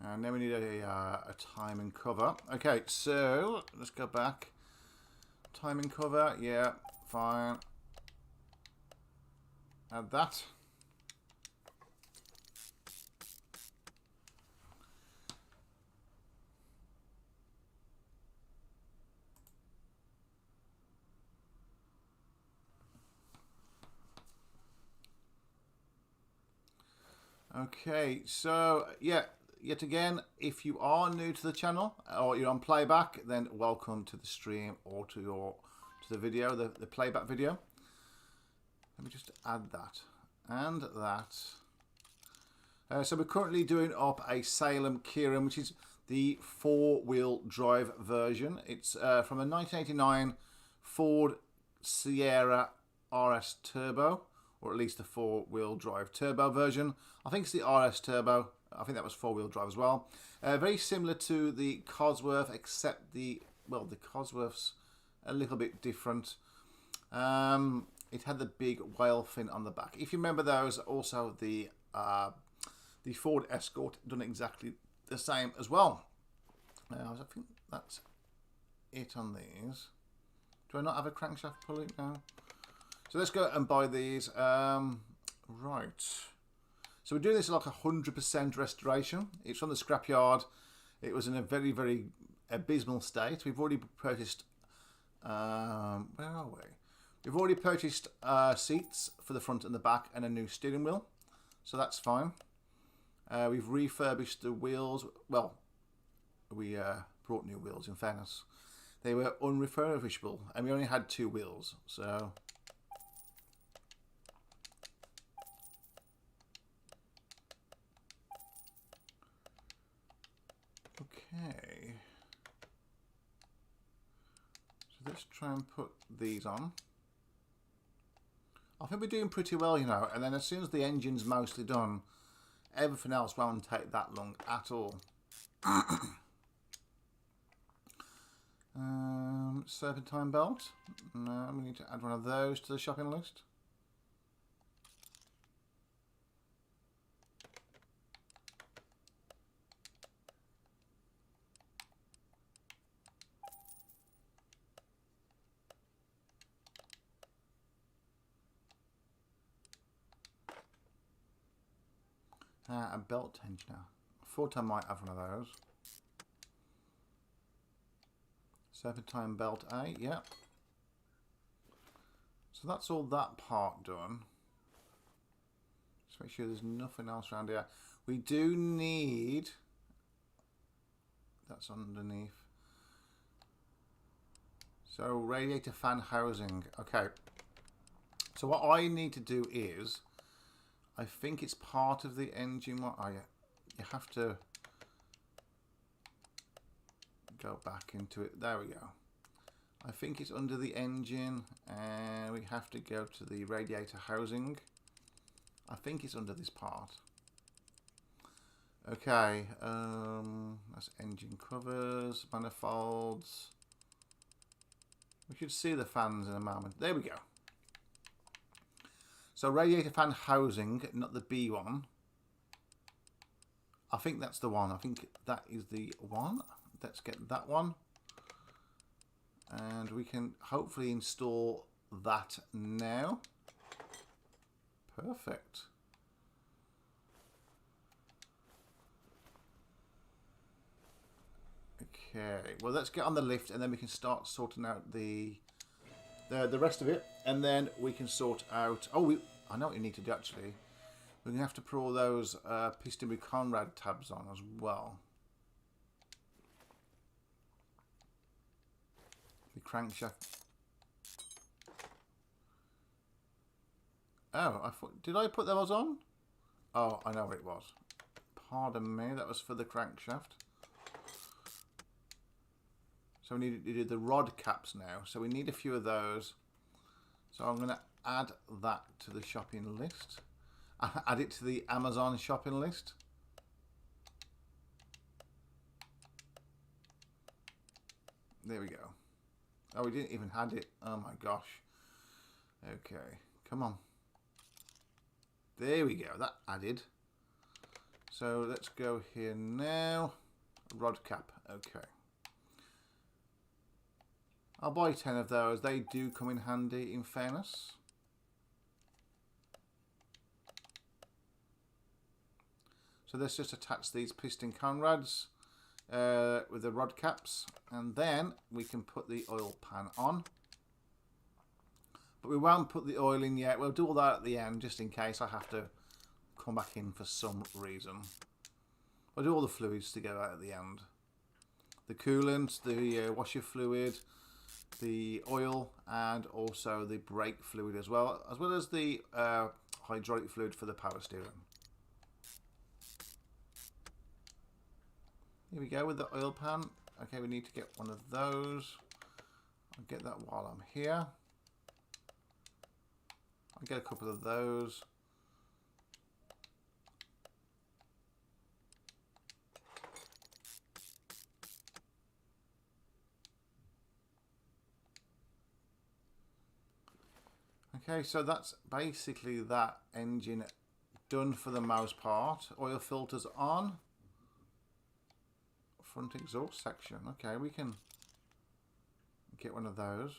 And then we need a timing cover. Okay, so let's go back. Timing cover, yeah, fine. Add that. Okay, so yeah. Yet again, if you are new to the channel or you're on playback, then welcome to the stream or to the video, the playback video. Let me just add that and that. So we're currently doing up a Salem Kieran, which is the 4-wheel drive version. It's from a 1989 Ford Sierra RS Turbo, or at least the 4-wheel drive turbo version. I think it's the RS Turbo. I think that was 4-wheel drive as well. Very similar to the Cosworth, except the Cosworth's a little bit different. It had the big whale fin on the back. If you remember those, also the Ford Escort done exactly the same as well. I think that's it on these. Do I not have a crankshaft pulley now? So let's go and buy these. Right. So we're doing this like 100% restoration. It's from the scrapyard. It was in a very, very abysmal state. We've already purchased Where are we? We've already purchased seats for the front and the back and a new steering wheel, so that's fine. We've refurbished the wheels. Well, we brought new wheels, in fairness. They were unrefurbishable, and we only had 2 wheels, so... Okay. So let's try and put these on. I think we're doing pretty well, you know, and then as soon as the engine's mostly done, everything else won't take that long at all. Serpentine belt. No, we need to add one of those to the shopping list. A belt tensioner. I thought I might have one of those. Serpentine belt A, yeah. So that's all that part done. Just make sure there's nothing else around here. We do need... That's underneath. So radiator fan housing. Okay. So what I need to do is... I think it's part of the engine. Oh, yeah. You have to go back into it. There we go. I think it's under the engine, and we have to go to the radiator housing. I think it's under this part. Okay, that's engine covers, manifolds. We should see the fans in a moment. There we go. So radiator fan housing, not the B one. I think that's the one. I think that is the one. Let's get that one. And we can hopefully install that now. Perfect. Okay, well let's get on the lift and then we can start sorting out the rest of it, and then we can sort out... Oh, I know what you need to do actually. We're going to have to put all those piston with Conrad tabs on as well. The crankshaft. Oh, I thought... Did I put those on? Oh, I know what it was. Pardon me, that was for the crankshaft. So we need to do the rod caps now. So we need a few of those. So I'm going to add that to the shopping list. Add it to the Amazon shopping list. There we go. Oh, we didn't even add it. Oh my gosh. Okay, come on. There we go. That added. So let's go here now. Rod cap. Okay. I'll buy 10 of those. They do come in handy, in fairness. So let's just attach these piston Conrads with the rod caps, and then we can put the oil pan on. But we won't put the oil in yet. We'll do all that at the end, just in case I have to come back in for some reason. We'll do all the fluids together at the end. The coolant, the washer fluid, the oil, and also the brake fluid as well as the hydraulic fluid for the power steering. Here we go with the oil pan. Okay, we need to get one of those. I'll get that while I'm here. I'll get a couple of those. Okay, so that's basically that engine done for the most part. Oil filters on. Front exhaust section. Okay, we can get one of those.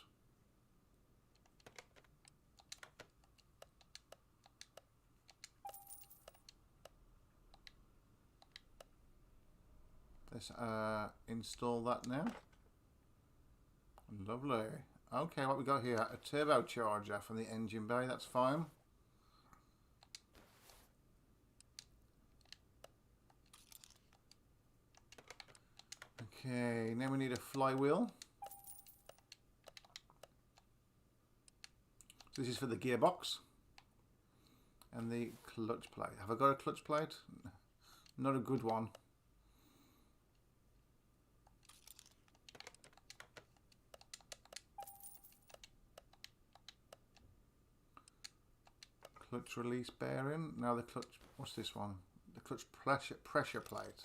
Let's install that now. Lovely. Okay, what we got here? A turbocharger from the engine bay. That's fine. Okay, now we need a flywheel. This is for the gearbox. And the clutch plate. Have I got a clutch plate? Not a good one. Clutch release bearing. Now the clutch, what's this one? The clutch pressure plate.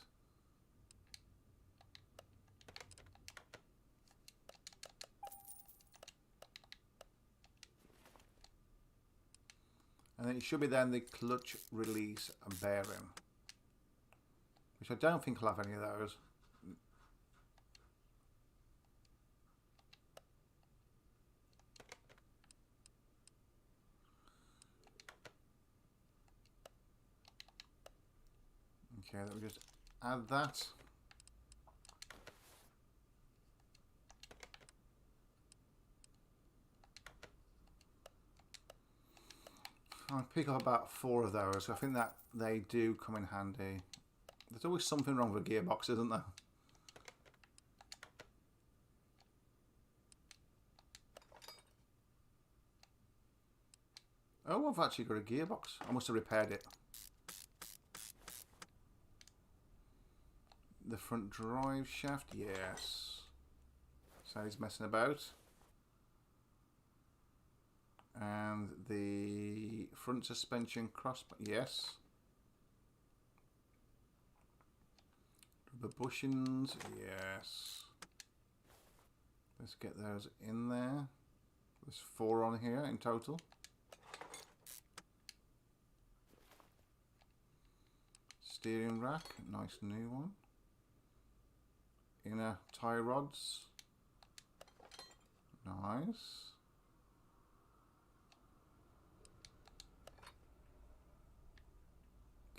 And then it should be then the clutch release bearing, which I don't think I'll have any of those. Okay, let me just add that. I'll pick up about 4 of those. I think that they do come in handy. There's always something wrong with a gearbox, isn't there? Oh, I've actually got a gearbox. I must have repaired it. The front drive shaft, yes. So he's messing about. And the front suspension cross, yes. The bushings, yes. Let's get those in there. There's 4 on here in total. Steering rack, nice new one. Inner tie rods, nice.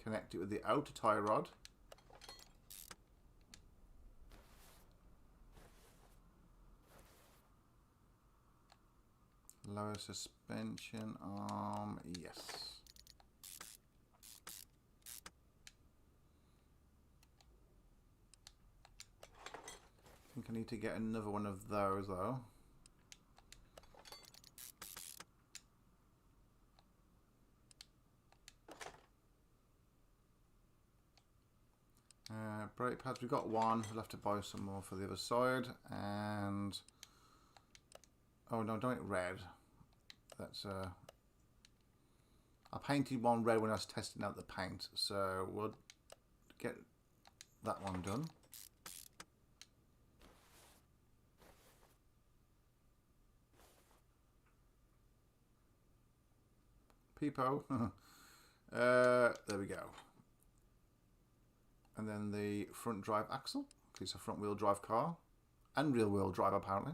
Connect it with the outer tie rod. Lower suspension arm, yes. I think I need to get another one of those though. Brake pads, we've got 1. We'll have to buy some more for the other side. And oh no, don't make red. That's I painted 1 red when I was testing out the paint, so we'll get that one done. Peepo. There we go. And then the front drive axle. It's a front wheel drive car. And rear wheel drive apparently.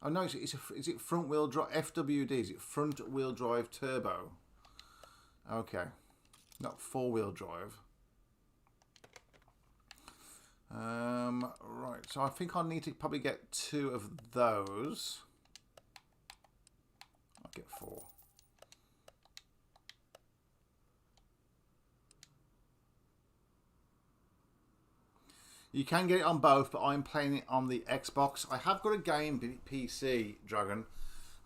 Oh no, is it front wheel drive? FWD, is it front wheel drive turbo? Okay. Not 4-wheel drive. Right, so I think I'll need to probably get 2 of those. I'll get 4. You can get it on both, but I'm playing it on the Xbox. I have got a game PC, Dragon,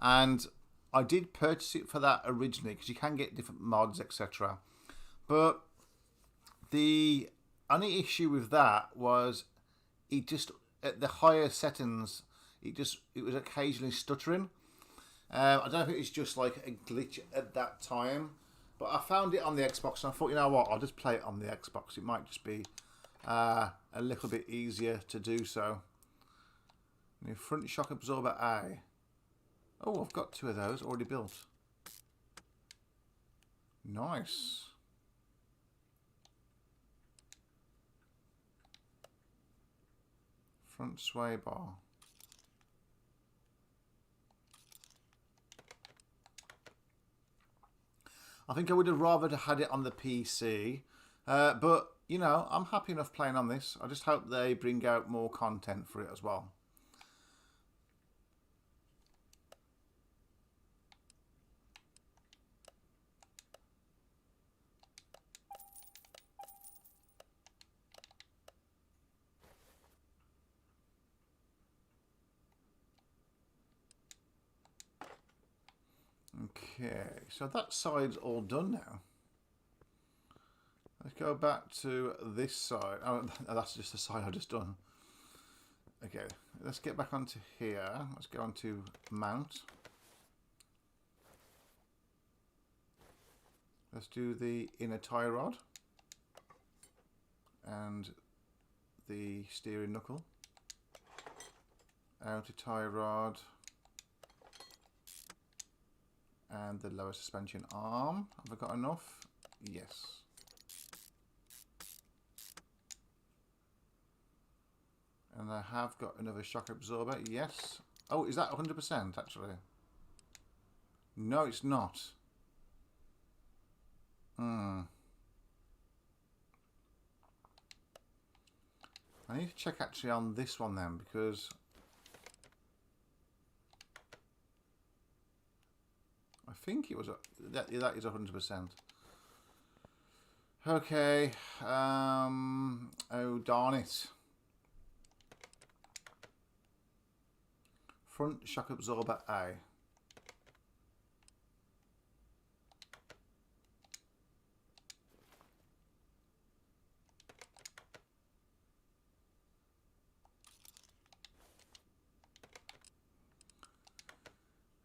and I did purchase it for that originally because you can get different mods, etc. But the only issue with that was it just, at the higher settings, it was occasionally stuttering. I don't know if it was just like a glitch at that time, but I found it on the Xbox and I thought, you know what, I'll just play it on the Xbox. It might just be a little bit easier to do so. New front shock absorber A. Oh, I've got 2 of those already built. Nice. Front sway bar. I think I would have rather had it on the PC, but you know, I'm happy enough playing on this. I just hope they bring out more content for it as well. Okay, so that side's all done now. Let's go back to this side. Oh, that's just the side I've just done. Okay, let's get back onto here. Let's go on to mount. Let's do the inner tie rod and the steering knuckle. Outer tie rod and the lower suspension arm. Have I got enough? Yes. And I have got another shock absorber. Yes. Oh, is that 100% actually? No, it's not. I need to check actually on this one then, because I think it was that is 100%. Okay. Oh darn it. Front shock absorber A.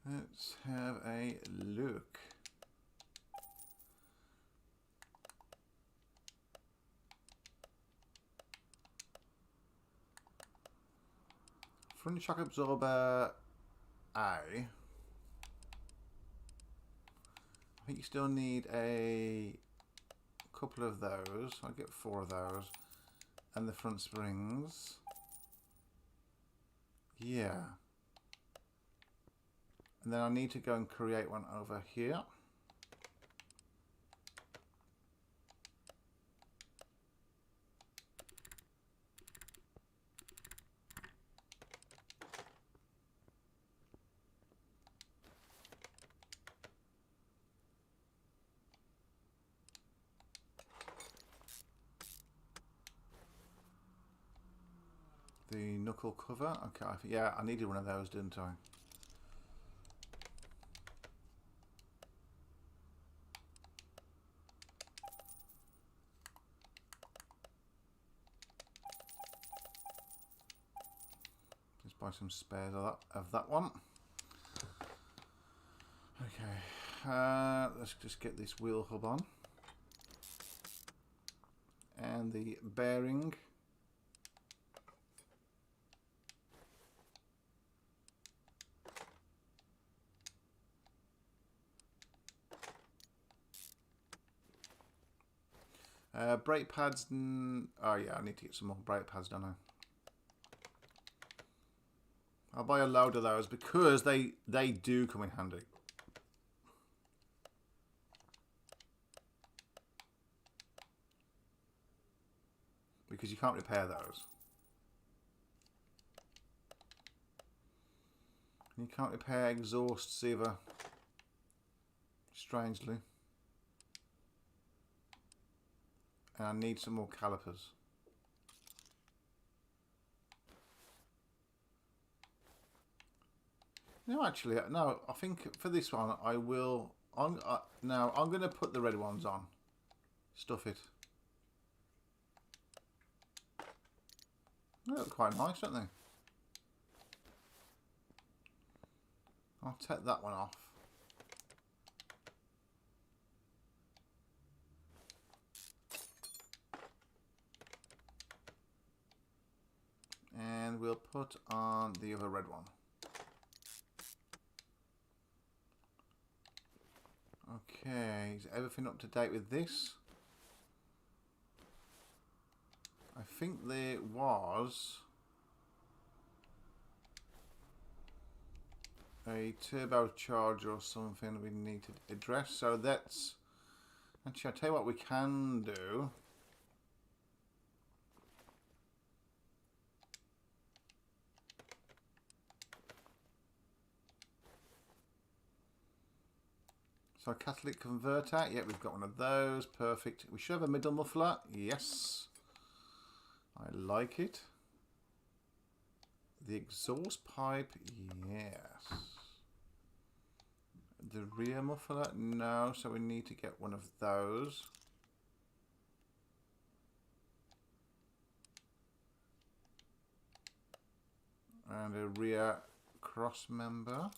Let's have a look. Front shock absorber A. I think you still need a couple of those. I'll get 4 of those. And the front springs. Yeah. And then I need to go and create one over here. The knuckle cover. Okay, yeah, I needed one of those, didn't I? Let's buy some spares of that one. Okay, let's just get this wheel hub on. And the bearing. Brake pads. Oh yeah, I need to get some more brake pads, don't I? I'll buy a load of those because they do come in handy. Because you can't repair those. You can't repair exhausts either. Strangely. And I need some more calipers. No, actually, no. I think for this one, I will. Now I'm going to put the red ones on. Stuff it. They look quite nice, don't they? I'll take that one off. And we'll put on the other red one. Okay, is everything up to date with this? I think there was a turbocharger or something we need to address. So that's actually, I'll tell you what we can do. So catalytic converter, yeah, we've got one of those, perfect. We should have a middle muffler, yes. I like it. The exhaust pipe, yes. The rear muffler? No, so we need to get one of those. And a rear cross member.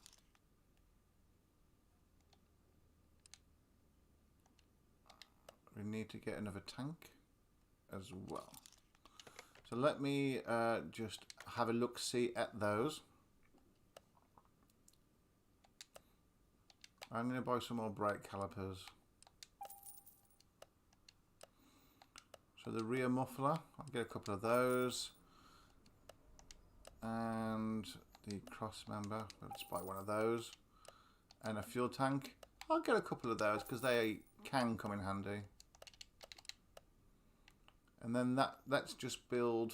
We need to get another tank as well. So let me just have a look-see at those. I'm going to buy some more brake calipers. So the rear muffler, I'll get a couple of those. And the cross member, let's buy one of those. And a fuel tank, I'll get a couple of those because they can come in handy. And then let's just build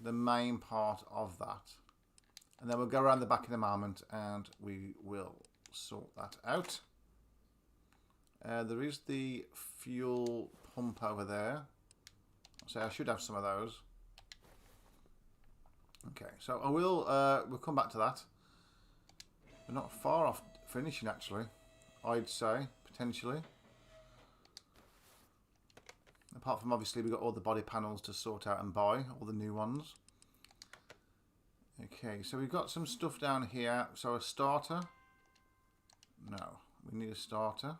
the main part of that. And then we'll go around the back in a moment and we will sort that out. There is the fuel pump over there. So I should have some of those. Okay, so I will we'll come back to that. We're not far off finishing actually, I'd say, potentially. Apart from obviously we've got all the body panels to sort out and buy, all the new ones. Okay, so we've got some stuff down here. So a starter. No, we need a starter.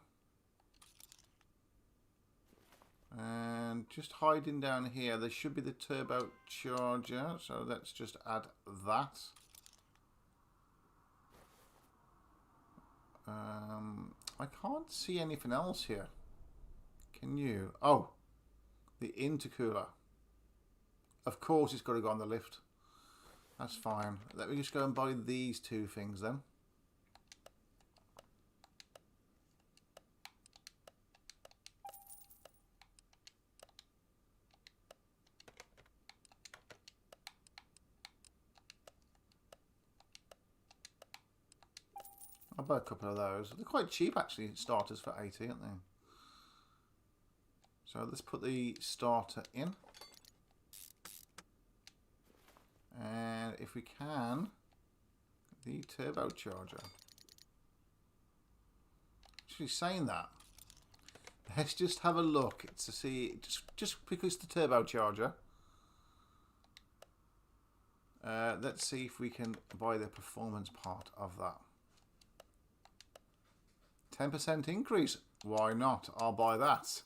And just hiding down here, there should be the turbocharger. So let's just add that. I can't see anything else here. Can you? Oh, the intercooler. Of course it's got to go on the lift. That's fine. Let me just go and buy these two things then. I'll buy a couple of those. They're quite cheap actually, starters for 80, aren't they? So let's put the starter in. And if we can, the turbocharger. Actually saying that, let's just have a look to see, just because the turbocharger. Let's see if we can buy the performance part of that. 10% increase. Why not? I'll buy that.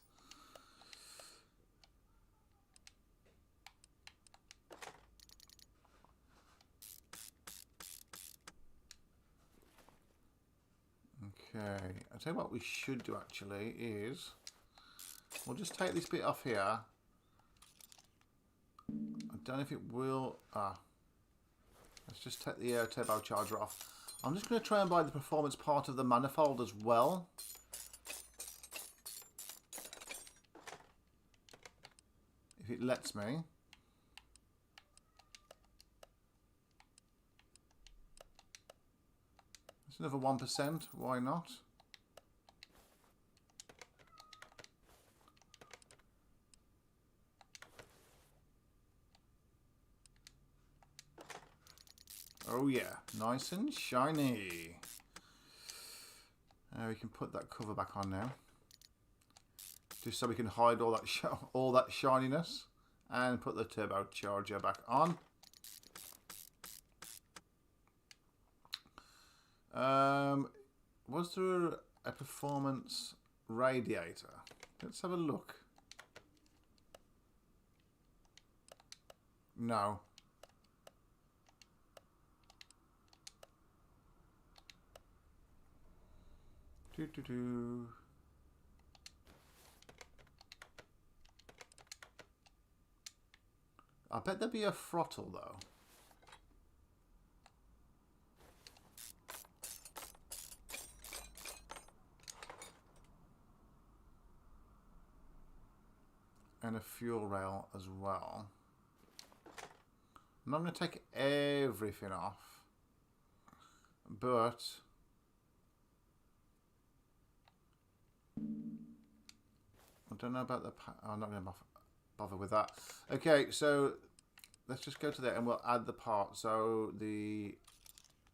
Okay, I'll tell you what we should do actually is we'll just take this bit off here. I don't know if it will. Let's just take the turbocharger off. I'm just going to try and buy the performance part of the manifold as well. If it lets me. It's another 1%, why not? Oh yeah, nice and shiny. We can put that cover back on now. Just so we can hide all that shininess. And put the turbocharger back on. Was there a performance radiator? Let's have a look. No. I bet there'd be a throttle though. And a fuel rail as well. I'm not going to take everything off, but I don't know about the. I'm not going to bother with that. Okay, so let's just go to there and we'll add the part. So the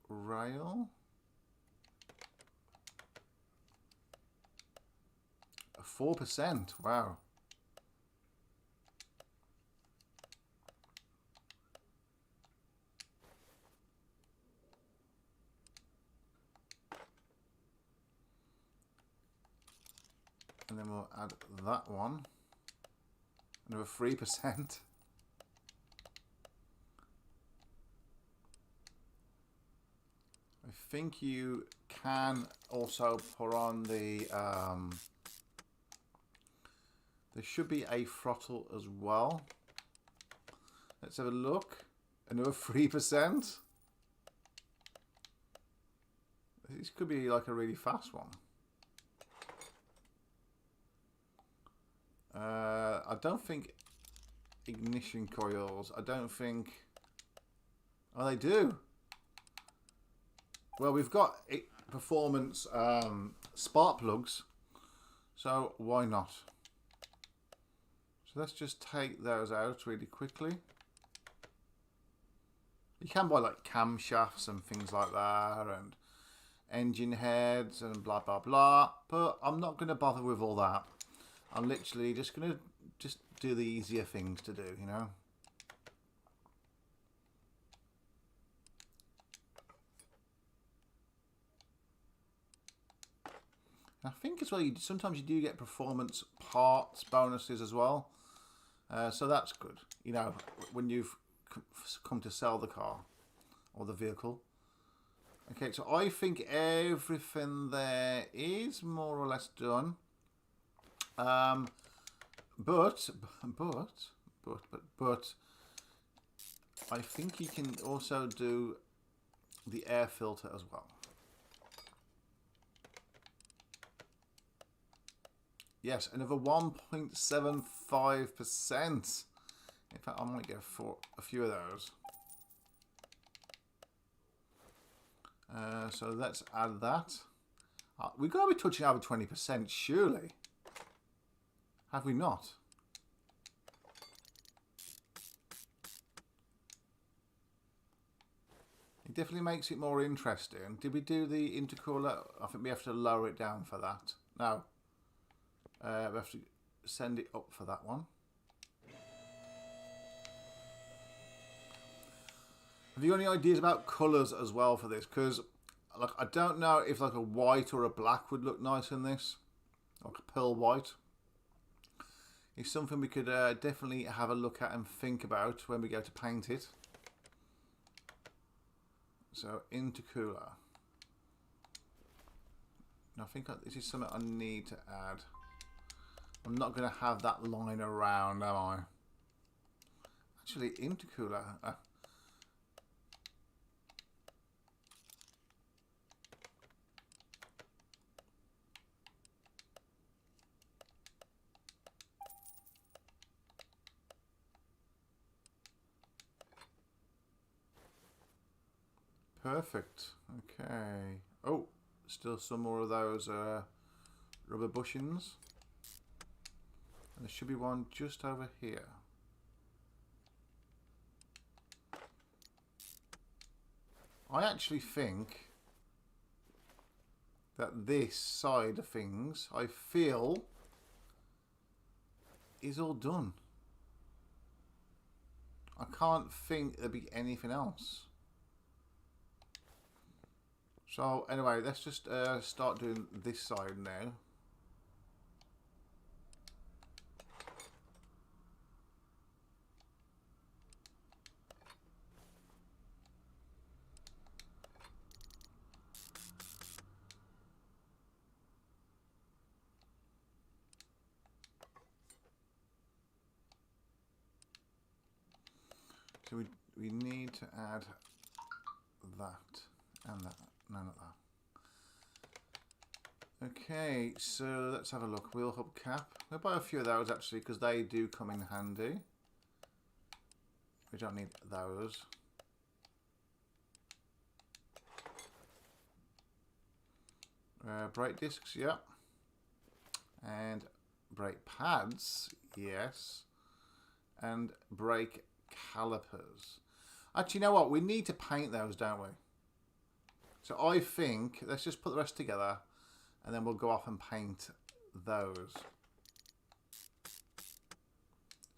rail. 4%. Wow. And then we'll add that one. Another 3%. I think you can also put on the, there should be a throttle as well. Let's have a look. Another 3%. This could be like a really fast one. I don't think ignition coils, I don't think, oh they do. Well, we've got performance spark plugs, so why not? So let's just take those out really quickly. You can buy like camshafts and things like that, and engine heads and blah blah blah, but I'm not going to bother with all that. I'm literally just going to do the easier things to do, you know. I think as well, sometimes you do get performance parts bonuses as well. So that's good, you know, when you've come to sell the car or the vehicle. Okay, so I think everything there is more or less done. But I think you can also do the air filter as well. Yes, another 1.75%. In fact, I might get a few of those. So let's add that. We've got to be touching over 20%, surely. Have we not? It definitely makes it more interesting. Did we do the intercooler? I think we have to lower it down for that. No. We have to send it up for that one. Have you got any ideas about colours as well for this? Because like, I don't know if like a white or a black would look nice in this. Like a pearl white. It's something we could definitely have a look at and think about when we go to paint it. So intercooler. I think this is something I need to add. I'm not going to have that line around, am I? Actually, intercooler. Perfect. Okay. Oh, still some more of those rubber bushings. And there should be one just over here. I actually think that this side of things, I feel, is all done. I can't think there'll be anything else. So anyway, let's just start doing this side now. So we need to add that and that. No, not that. Okay, so let's have a look. Wheel hub cap. We'll buy a few of those actually because they do come in handy. We don't need those. Brake discs, yeah. And brake pads, yes. And brake calipers. Actually, you know what? We need to paint those, don't we? So I think let's just put the rest together and then we'll go off and paint those.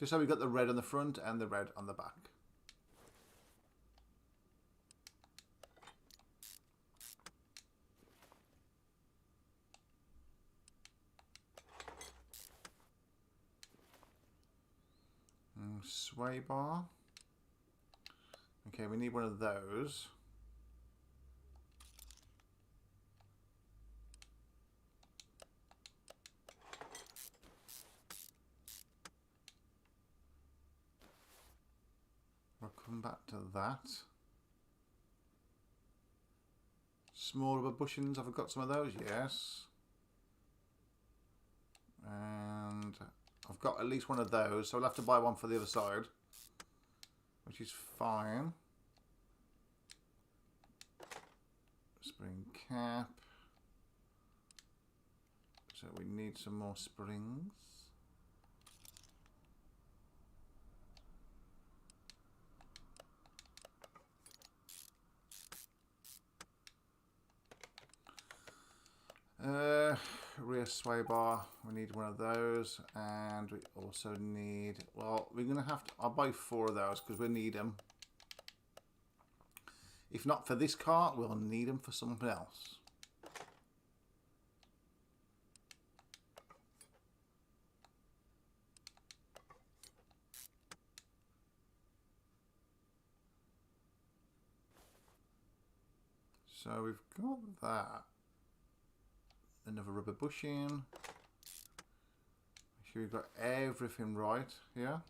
Just so we've got the red on the front and the red on the back. Sway bar. Okay, we need one of those. We'll come back to that. Small rubber bushings, have I got some of those? Yes. And I've got at least one of those, so I'll have to buy one for the other side, which is fine. Spring cap. So we need some more springs. Rear sway bar, we need one of those, and we also need, well, we're gonna have to, I'll buy 4 of those because we need them. If not for this car, we'll need them for something else. So we've got that. Another rubber bushing. Make sure we've got everything right here.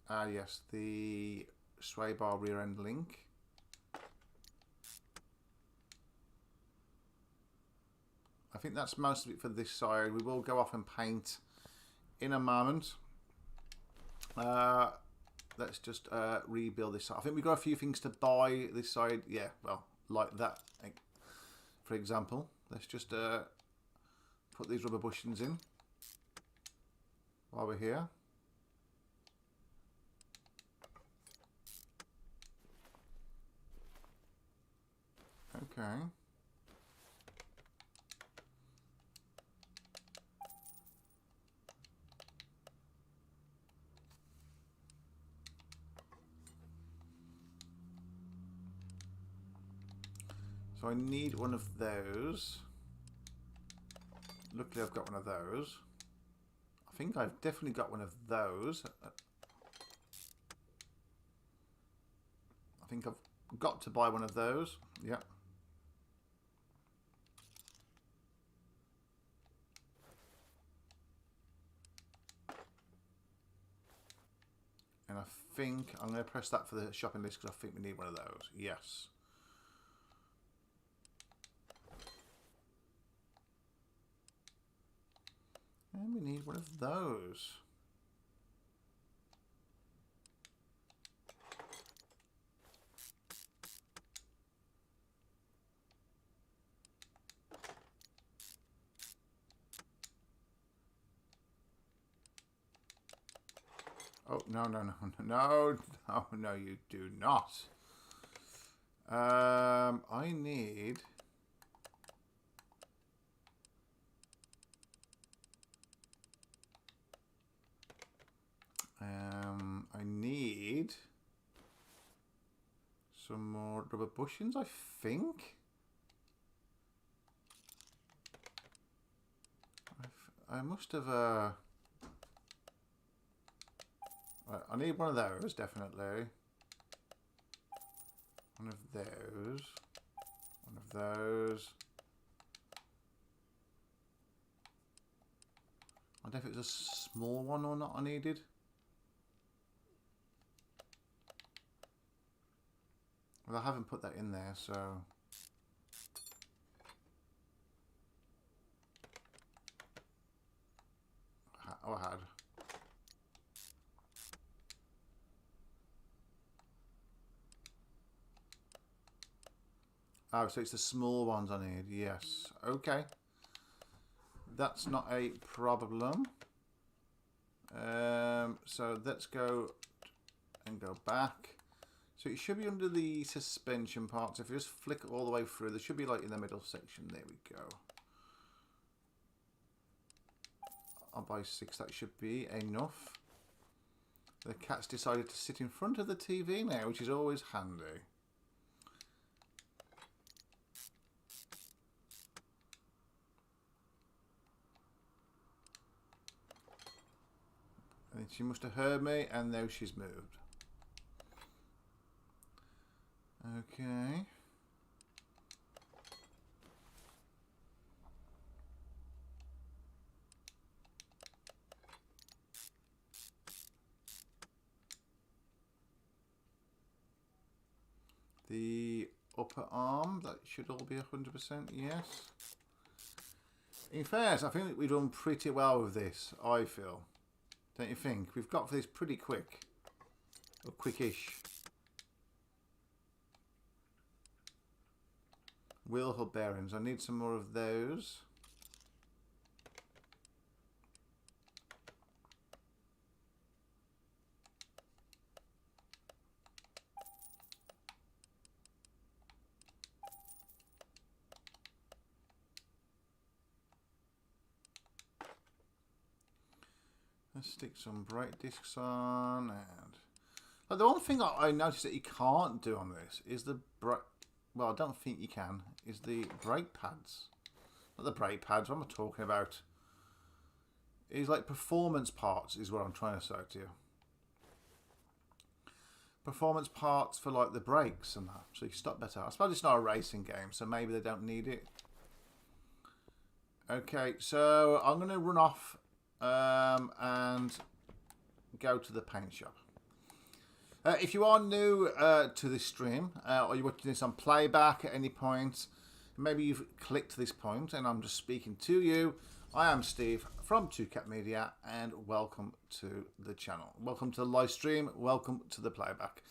Ah yes, the sway bar rear end link. I think that's most of it for this side. We will go off and paint in a moment. Let's just rebuild this side. I think we've got a few things to buy this side. Yeah, well, like that, for example. Let's just put these rubber bushings in while we're here. Okay. So I need one of those. Luckily I've got one of those. I think I've definitely got one of those. I think I've got to buy one of those. Yep. And I think I'm going to press that for the shopping list because I think we need one of those. Yes. And we need one of those. Oh, no, no, no, no, no, no, you do not. I need... I need some more rubber bushings, I think. I must have... I need one of those, definitely. One of those. One of those. I don't know if it's a small one or not I needed. Well, I haven't put that in there, so... Oh, I had. Oh, so it's the small ones I need. Yes. Okay. That's not a problem. So let's go and go back. So it should be under the suspension part. So if you just flick it all the way through, there should be like in the middle section. There we go. I'll buy 6. That should be enough. The cat's decided to sit in front of the TV now, which is always handy. And she must have heard me, and now she's moved. Okay. The upper arm, that should all be 100%, yes. In fairness, I think we've done pretty well with this, I feel. Don't you think? We've got for this pretty quick. Or quickish. Wheel hub bearings. I need some more of those. Let's stick some brake discs on, and the one thing I noticed that you can't do on this is the brake. Well, I don't think you can. Is the brake pads? Not the brake pads. What am I talking about? It's like performance parts is what I'm trying to say to you. Performance parts for like the brakes and that, so you stop better. I suppose it's not a racing game, so maybe they don't need it. Okay, so I'm going to run off and go to the paint shop. If you are new to this stream, or you're watching this on playback at any point, maybe you've clicked to this point and I'm just speaking to you. I am Steve from 2Cat Media, and welcome to the channel. Welcome to the live stream. Welcome to the playback.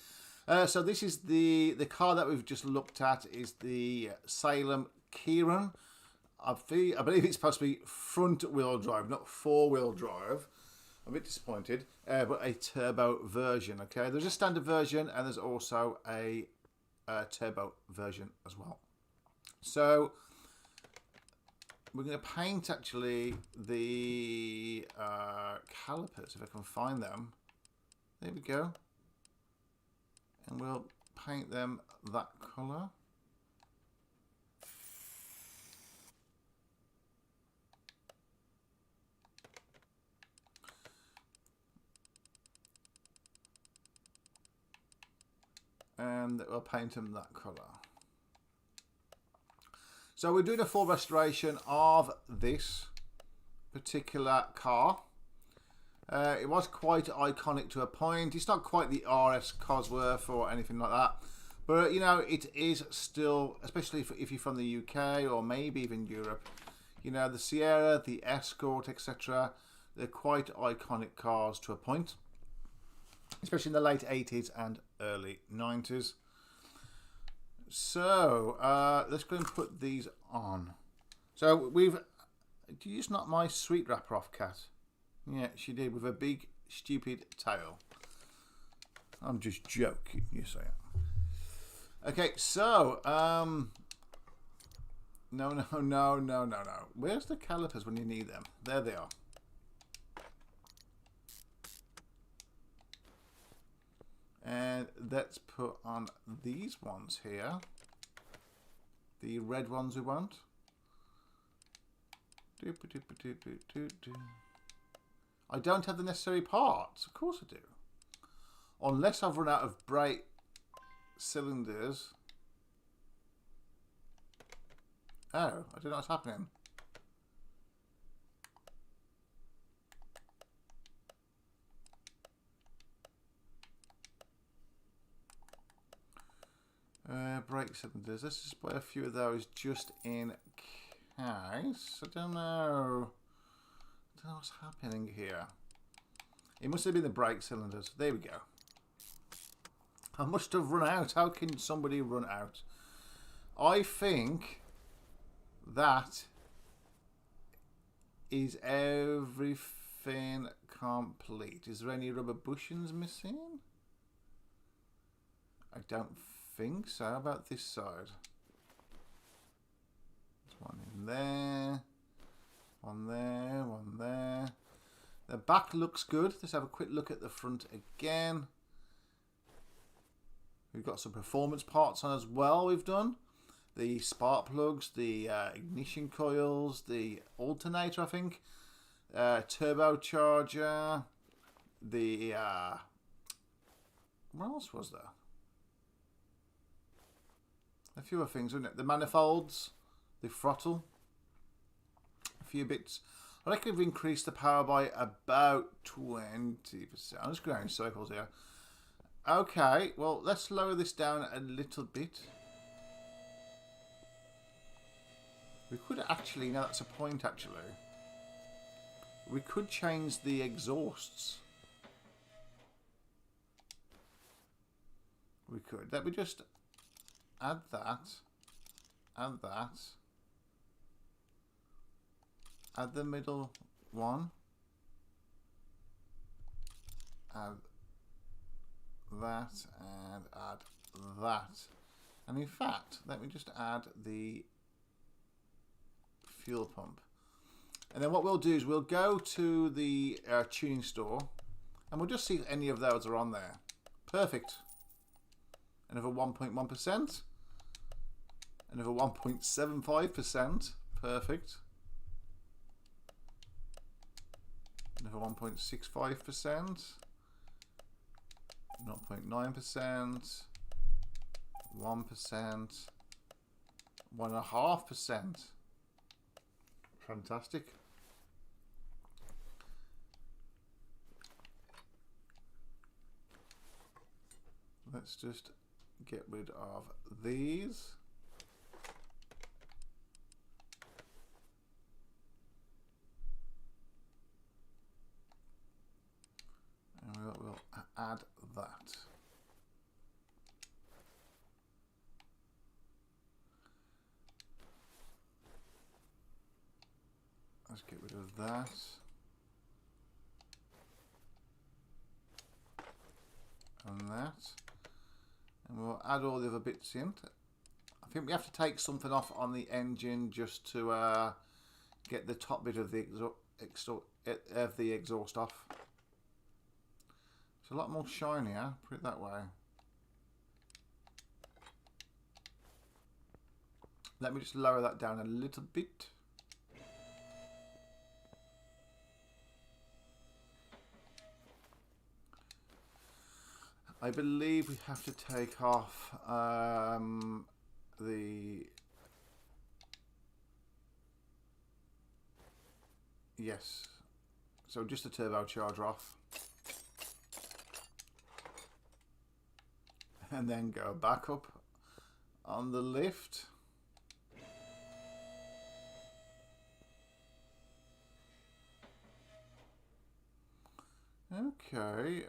So this is the car that we've just looked at is the Salem Kieran. I believe it's supposed to be front-wheel drive, not four-wheel drive. I'm a bit disappointed, but a turbo version. Okay, there's a standard version, and there's also a turbo version as well. So we're going to paint actually the calipers if I can find them. There we go, and we'll paint them that colour. And we'll paint them that colour. So we're doing a full restoration of this particular car. It was quite iconic to a point. It's not quite the RS Cosworth or anything like that, but you know, it is still, especially if you're from the UK or maybe even Europe, you know, the Sierra, the Escort, etc. They're quite iconic cars to a point, especially in the late 80s and early 90s. So let's go and put these on. So we've, do you just knock my sweet wrapper off, Cat? Yeah, she did, with a big stupid tail. I'm just joking, you say. Okay, so no. Where's the calipers when you need them? There they are. And let's put on these ones here. The red ones we want. I don't have the necessary parts. Of course I do. Unless I've run out of brake cylinders. Oh, I don't know what's happening. Brake cylinders. Let's just buy a few of those just in case. I don't know. I don't know what's happening here. It must have been the brake cylinders. There we go. I must have run out. How can somebody run out? I think that is everything complete. Is there any rubber bushings missing? I don't think so. How about this side? There's one in there, one there, one there. back looks good. Let's have a quick look at the front again. We've got some performance parts on as well. We've done the spark plugs, the ignition coils, the alternator, I think, turbocharger, the what else was there? A few other things, wasn't it? The manifolds, the throttle, a few bits. I reckon we've increased the power by about 20%. I'm just going in circles here. Okay, well, let's lower this down a little bit. We could actually, now that's a point actually, we could change the exhausts. We could. Let me just add that, add the middle one, add that, and add that. And in fact, let me just add the fuel pump. And then what we'll do is we'll go to the tuning store and we'll just see if any of those are on there. Perfect. Another 1.1%. Another 1.75%. Perfect. Another 1.65%. 0.9%. 1%. 1.5%. Fantastic. Let's just get rid of these. And we'll add that. Let's get rid of that. And that. And we'll add all the other bits in. I think we have to take something off on the engine just to get the top bit of the exhaust off. It's a lot more shinier, put it that way. Let me just lower that down a little bit. I believe we have to take off yes, so just the turbocharger off, and then go back up on the lift. Okay,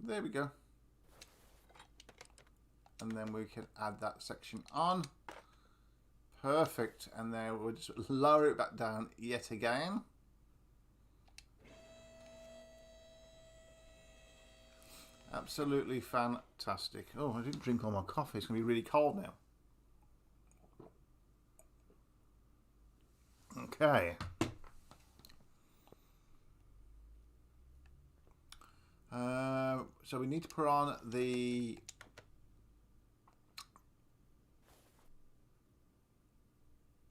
there we go. And then we can add that section on. Perfect. And then we'll just lower it back down yet again. Absolutely fantastic. Oh, I didn't drink all my coffee. It's going to be really cold now. Okay. So we need to put on the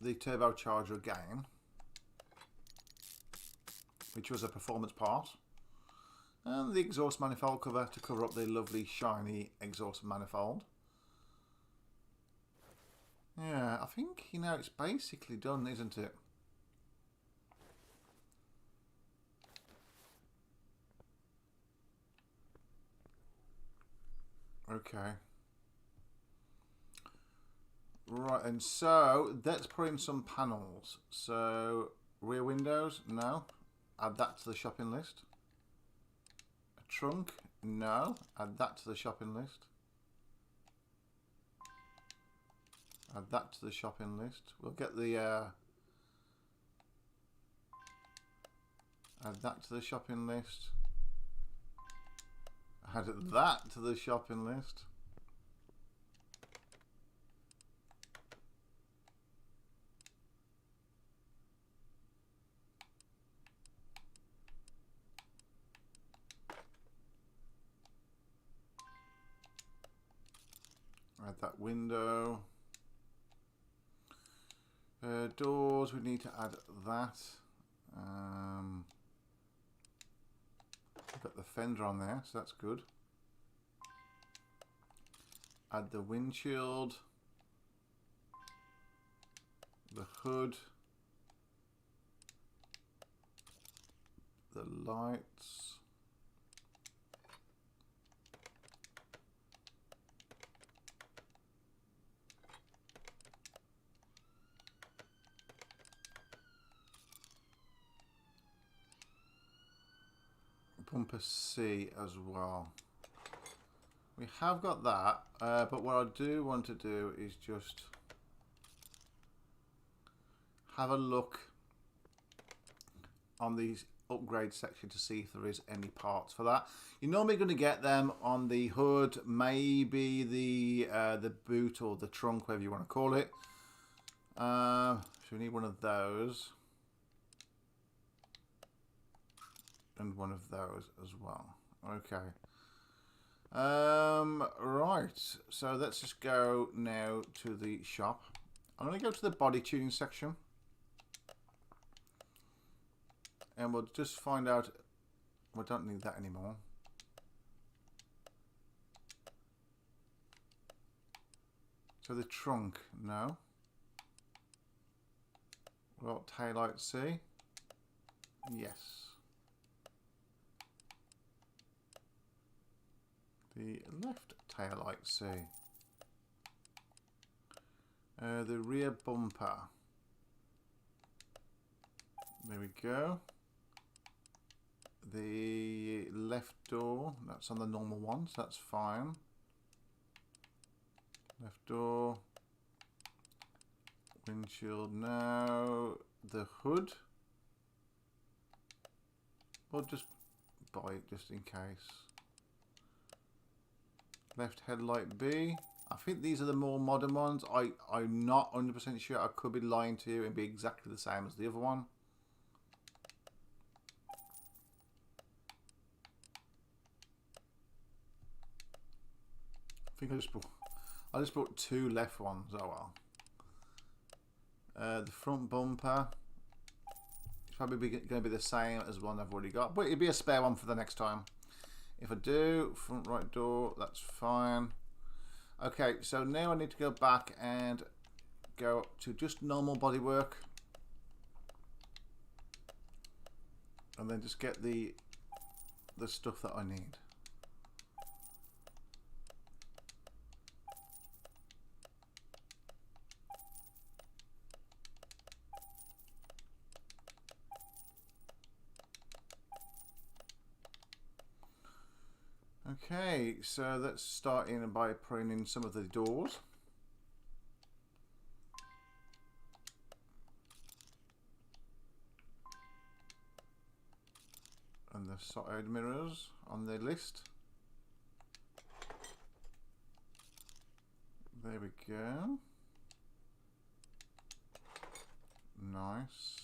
turbocharger again, which was a performance part, and the exhaust manifold cover to cover up the lovely shiny exhaust manifold. Yeah, I think, you know, it's basically done, isn't it? Okay. Right, and so let's put in some panels. So rear windows, no. Add that to the shopping list. A trunk, no. Add that to the shopping list. Add that to the shopping list. We'll get the add that to the shopping list. Add that to the shopping list. add that window. Doors, we need to add that. Got the fender on there, so that's good. Add the windshield, the hood, the lights. Bumper C as well. We have got that, but what I do want to do is just have a look on the upgrade section to see if there is any parts for that. You're normally going to get them on the hood, maybe the boot or the trunk, whatever you want to call it. So we need one of those. And one of those as well. Okay. Right. So let's just go now to the shop. I'm going to go to the body tuning section. And we'll just find out. We don't need that anymore. So the trunk, no. Well, taillight C. Yes. The left taillight C. The rear bumper. There we go. The left door, that's on the normal one, so that's fine. Left door. Windshield now. The hood. Or just buy it just in case. Left headlight B. I think these are the more modern ones. I'm not 100% sure. I could be lying to you and be exactly the same as the other one. I think I just bought two left ones. Oh well. The front bumper. It's probably going to be the same as one I've already got, but it'll be a spare one for the next time. If I do, front right door, that's fine. Okay, so now I need to go back and go to just normal bodywork. And then just get the stuff that I need. Okay, so let's start in by putting in some of the doors. And the side mirrors on the list. There we go. Nice.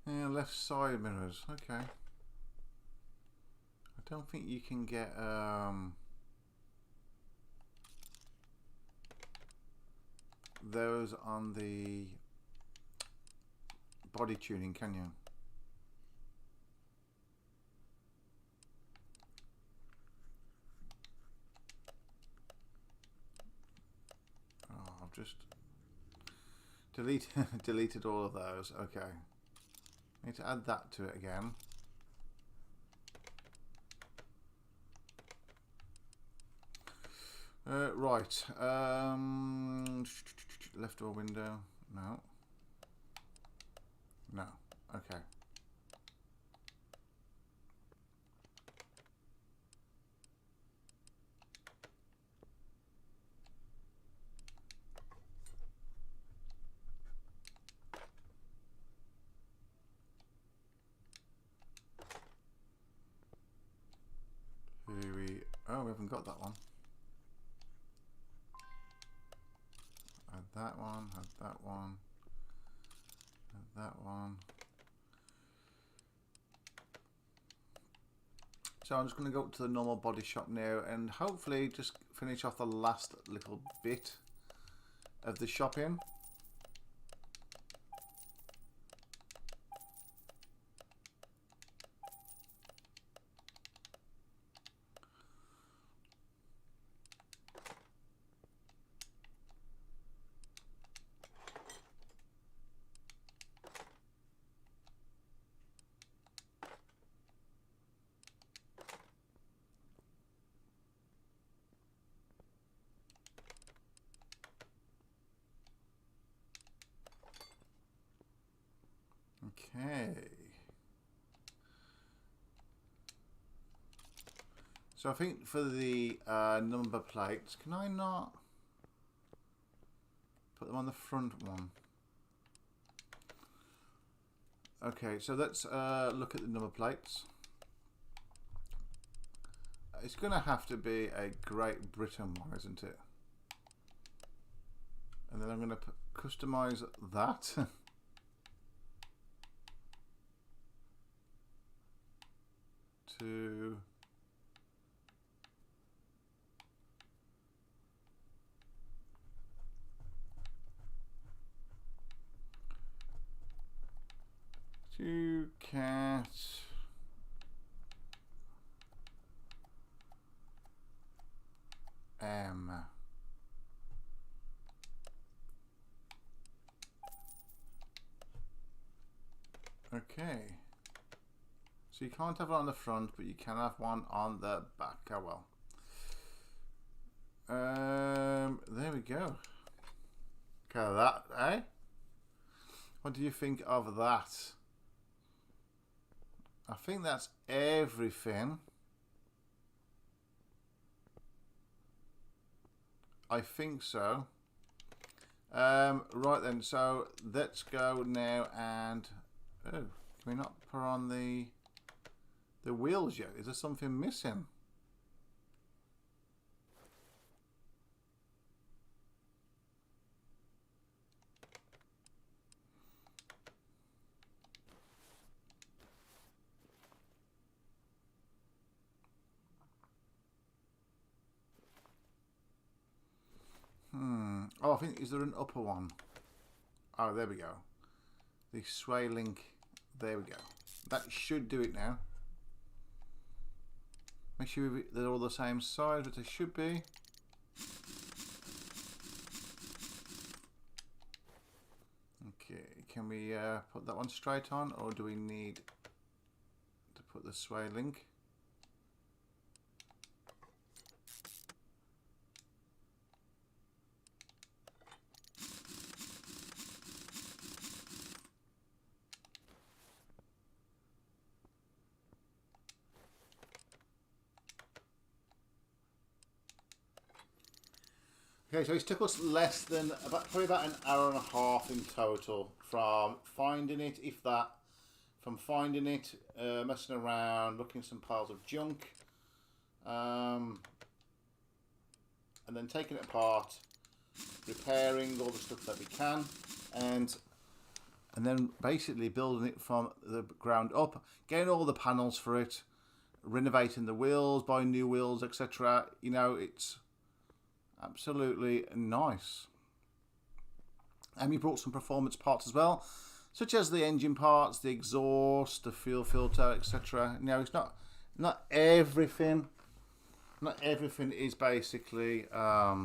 And left side mirrors, okay. I don't think you can get those on the body tuning, can you? Oh, I've just deleted all of those. Okay. Need to add that to it again. Right. Left door window. No. No. Okay. haven't got that one. Add that one, add that one, add that one. So I'm just going to go up to the normal body shop now and hopefully just finish off the last little bit of the shopping. Okay. So I think for the number plates, can I not put them on the front one? Okay, so let's look at the number plates. It's going to have to be a Great Britain one, isn't it? And then I'm going to customize that. To cat M. Okay. So you can't have it on the front, but you can have one on the back. Oh well. There we go. Okay, that, eh? What do you think of that? I think that's everything. I think so. Right then, so let's go now and... Oh, can we not put on the wheels yet? Is there something missing? Oh, I think, is there an upper one? Oh, there we go. The sway link. There we go. That should do it now. Make sure they're all the same size, but they should be. Okay, can we put that one straight on, or do we need to put the sway link? Okay, so it's took us less than probably about an hour and a half in total from finding it, if that, from finding it, messing around, looking at some piles of junk, and then taking it apart, repairing all the stuff that we can, and then basically building it from the ground up, getting all the panels for it, renovating the wheels, buying new wheels, etc. You know, it's absolutely nice. And we brought some performance parts as well, such as the engine parts, the exhaust, the fuel filter, etc. Now, it's not everything. Not everything is basically a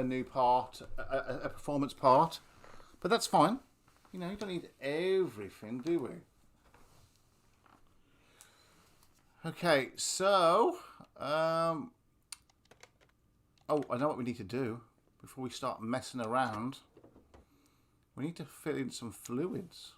new part, a performance part, but that's fine. You know, you don't need everything, do we? Okay, so oh, I know what we need to do before we start messing around. We need to fill in some fluids.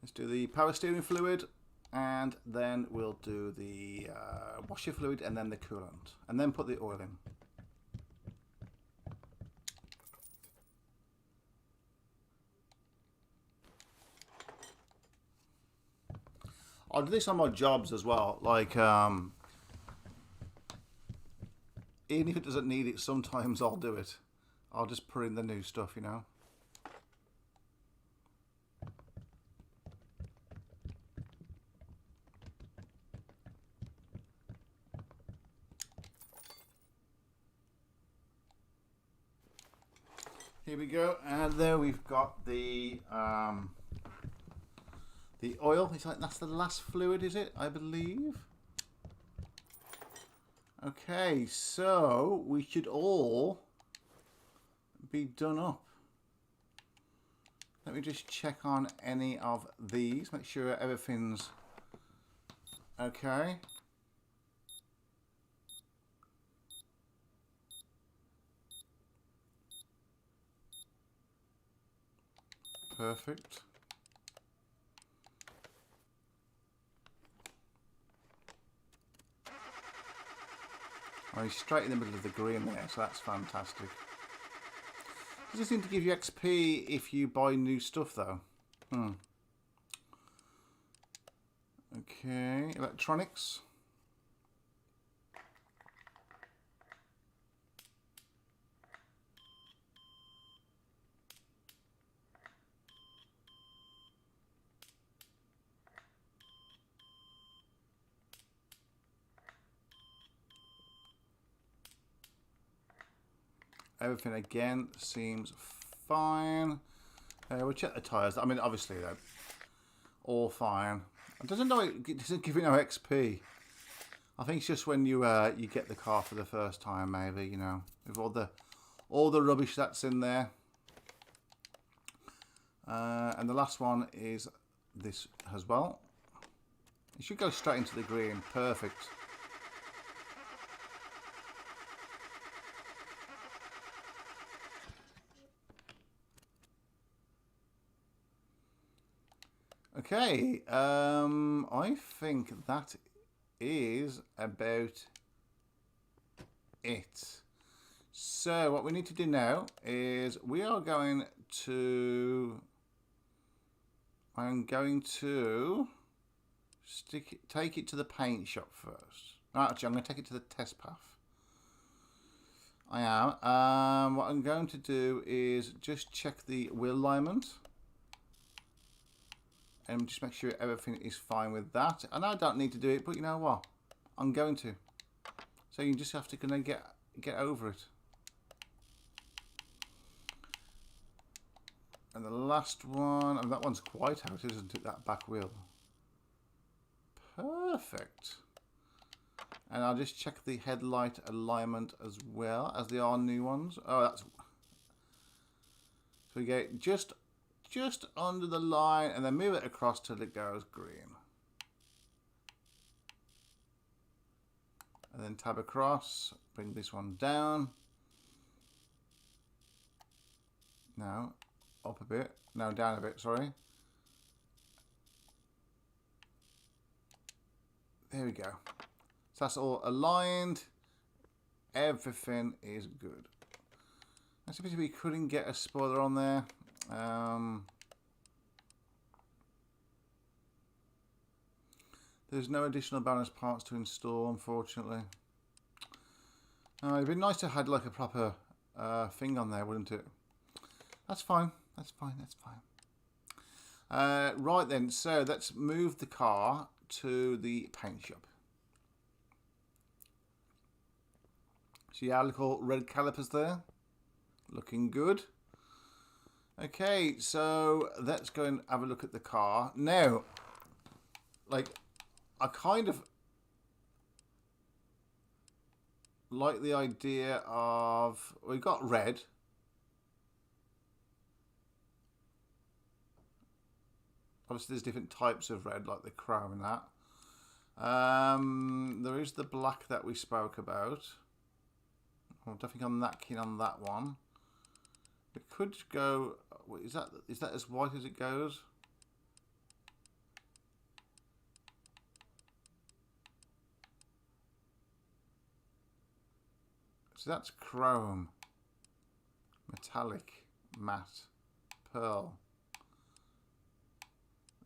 Let's do the power steering fluid. And then we'll do the washer fluid and then the coolant. And then put the oil in. I'll do this on my jobs as well. Like, even if it doesn't need it, sometimes I'll do it. I'll just put in the new stuff, you know. Here we go, and there we've got the oil. It's like that's the last fluid, is it? I believe. Okay, so we should all be done up. Let me just check on any of these. Make sure everything's okay. Perfect. Oh, he's straight in the middle of the green there, so that's fantastic. Does this seem to give you XP if you buy new stuff, though? Okay, electronics. Everything again seems fine. We'll check the tires. I mean, obviously they're all fine. It doesn't give you no XP. I think it's just when you you get the car for the first time, maybe, you know, with all the rubbish that's in there. And the last one is this as well. It should go straight into the green. Perfect. Okay, I think that is about it. So what we need to do now is we are going to... I'm going to take it to the paint shop first. Actually, I'm going to take it to the test path. I am. What I'm going to do is just check the wheel alignment. And just make sure everything is fine with that. And I don't need to do it, but you know what? I'm going to. So you just have to kind of get over it. And the last one, and that one's quite out, isn't it? That back wheel. Perfect. And I'll just check the headlight alignment as well, as they are new ones. Oh, that's... So we get just under the line and then move it across till it goes green. And then tab across, bring this one down. Now up a bit, no, down a bit, sorry. There we go. So that's all aligned. Everything is good. I suppose we couldn't get a spoiler on there. There's no additional balance parts to install, unfortunately. It'd be nice to have like a proper thing on there, wouldn't it? That's fine. That's fine. That's fine. Right then, so let's move the car to the paint shop. See our little red calipers there? Looking good. Okay, so let's go and have a look at the car. Now, like, I kind of like the idea of, we've got red. Obviously there's different types of red, like the chrome and that. There is the black that we spoke about. I'm definitely on that keen on that one. We could go, is that as white as it goes? So that's chrome, metallic, matte, pearl.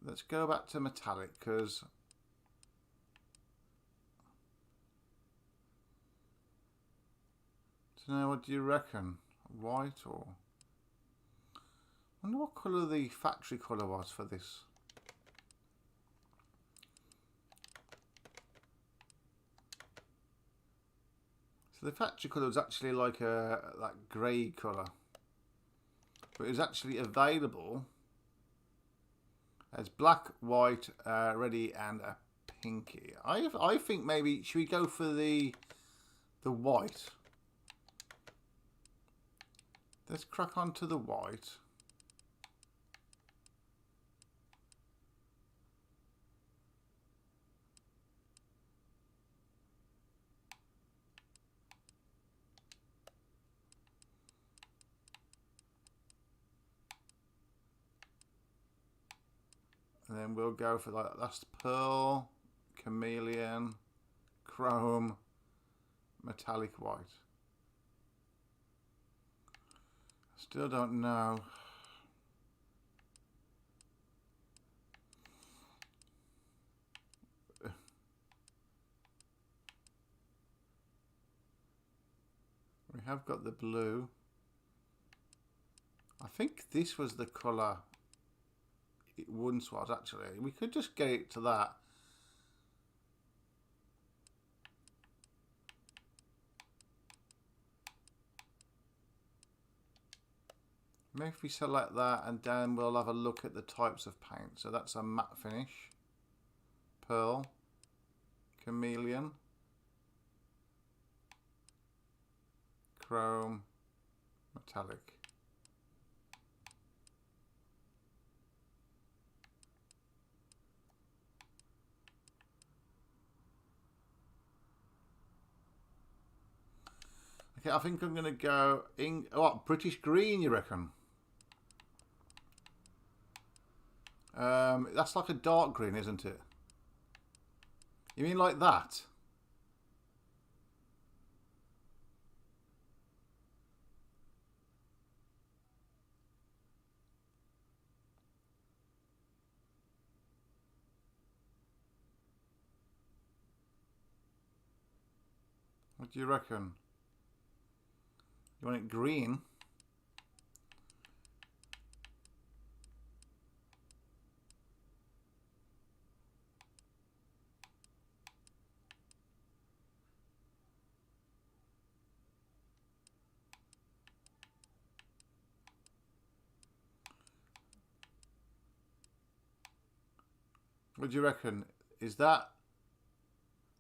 Let's go back to metallic because I don't know, what do you reckon? White or? I wonder what colour the factory colour was for this. So the factory colour was actually like that grey colour, but it was actually available as black, white, reddy, and a pinky. I think maybe should we go for the white? Let's crack on to the white. And then we'll go for like that's pearl, chameleon, chrome, metallic white. Still don't know. We have got the blue. I think this was the colour it once was actually. We could just get it to that. Maybe if we select that and then we'll have a look at the types of paint. So that's a matte finish, pearl, chameleon, chrome, metallic. Okay, I think I'm going to go in, what, British green, you reckon? That's like a dark green, isn't it? You mean like that? What do you reckon? You want it green? What do you reckon? Is that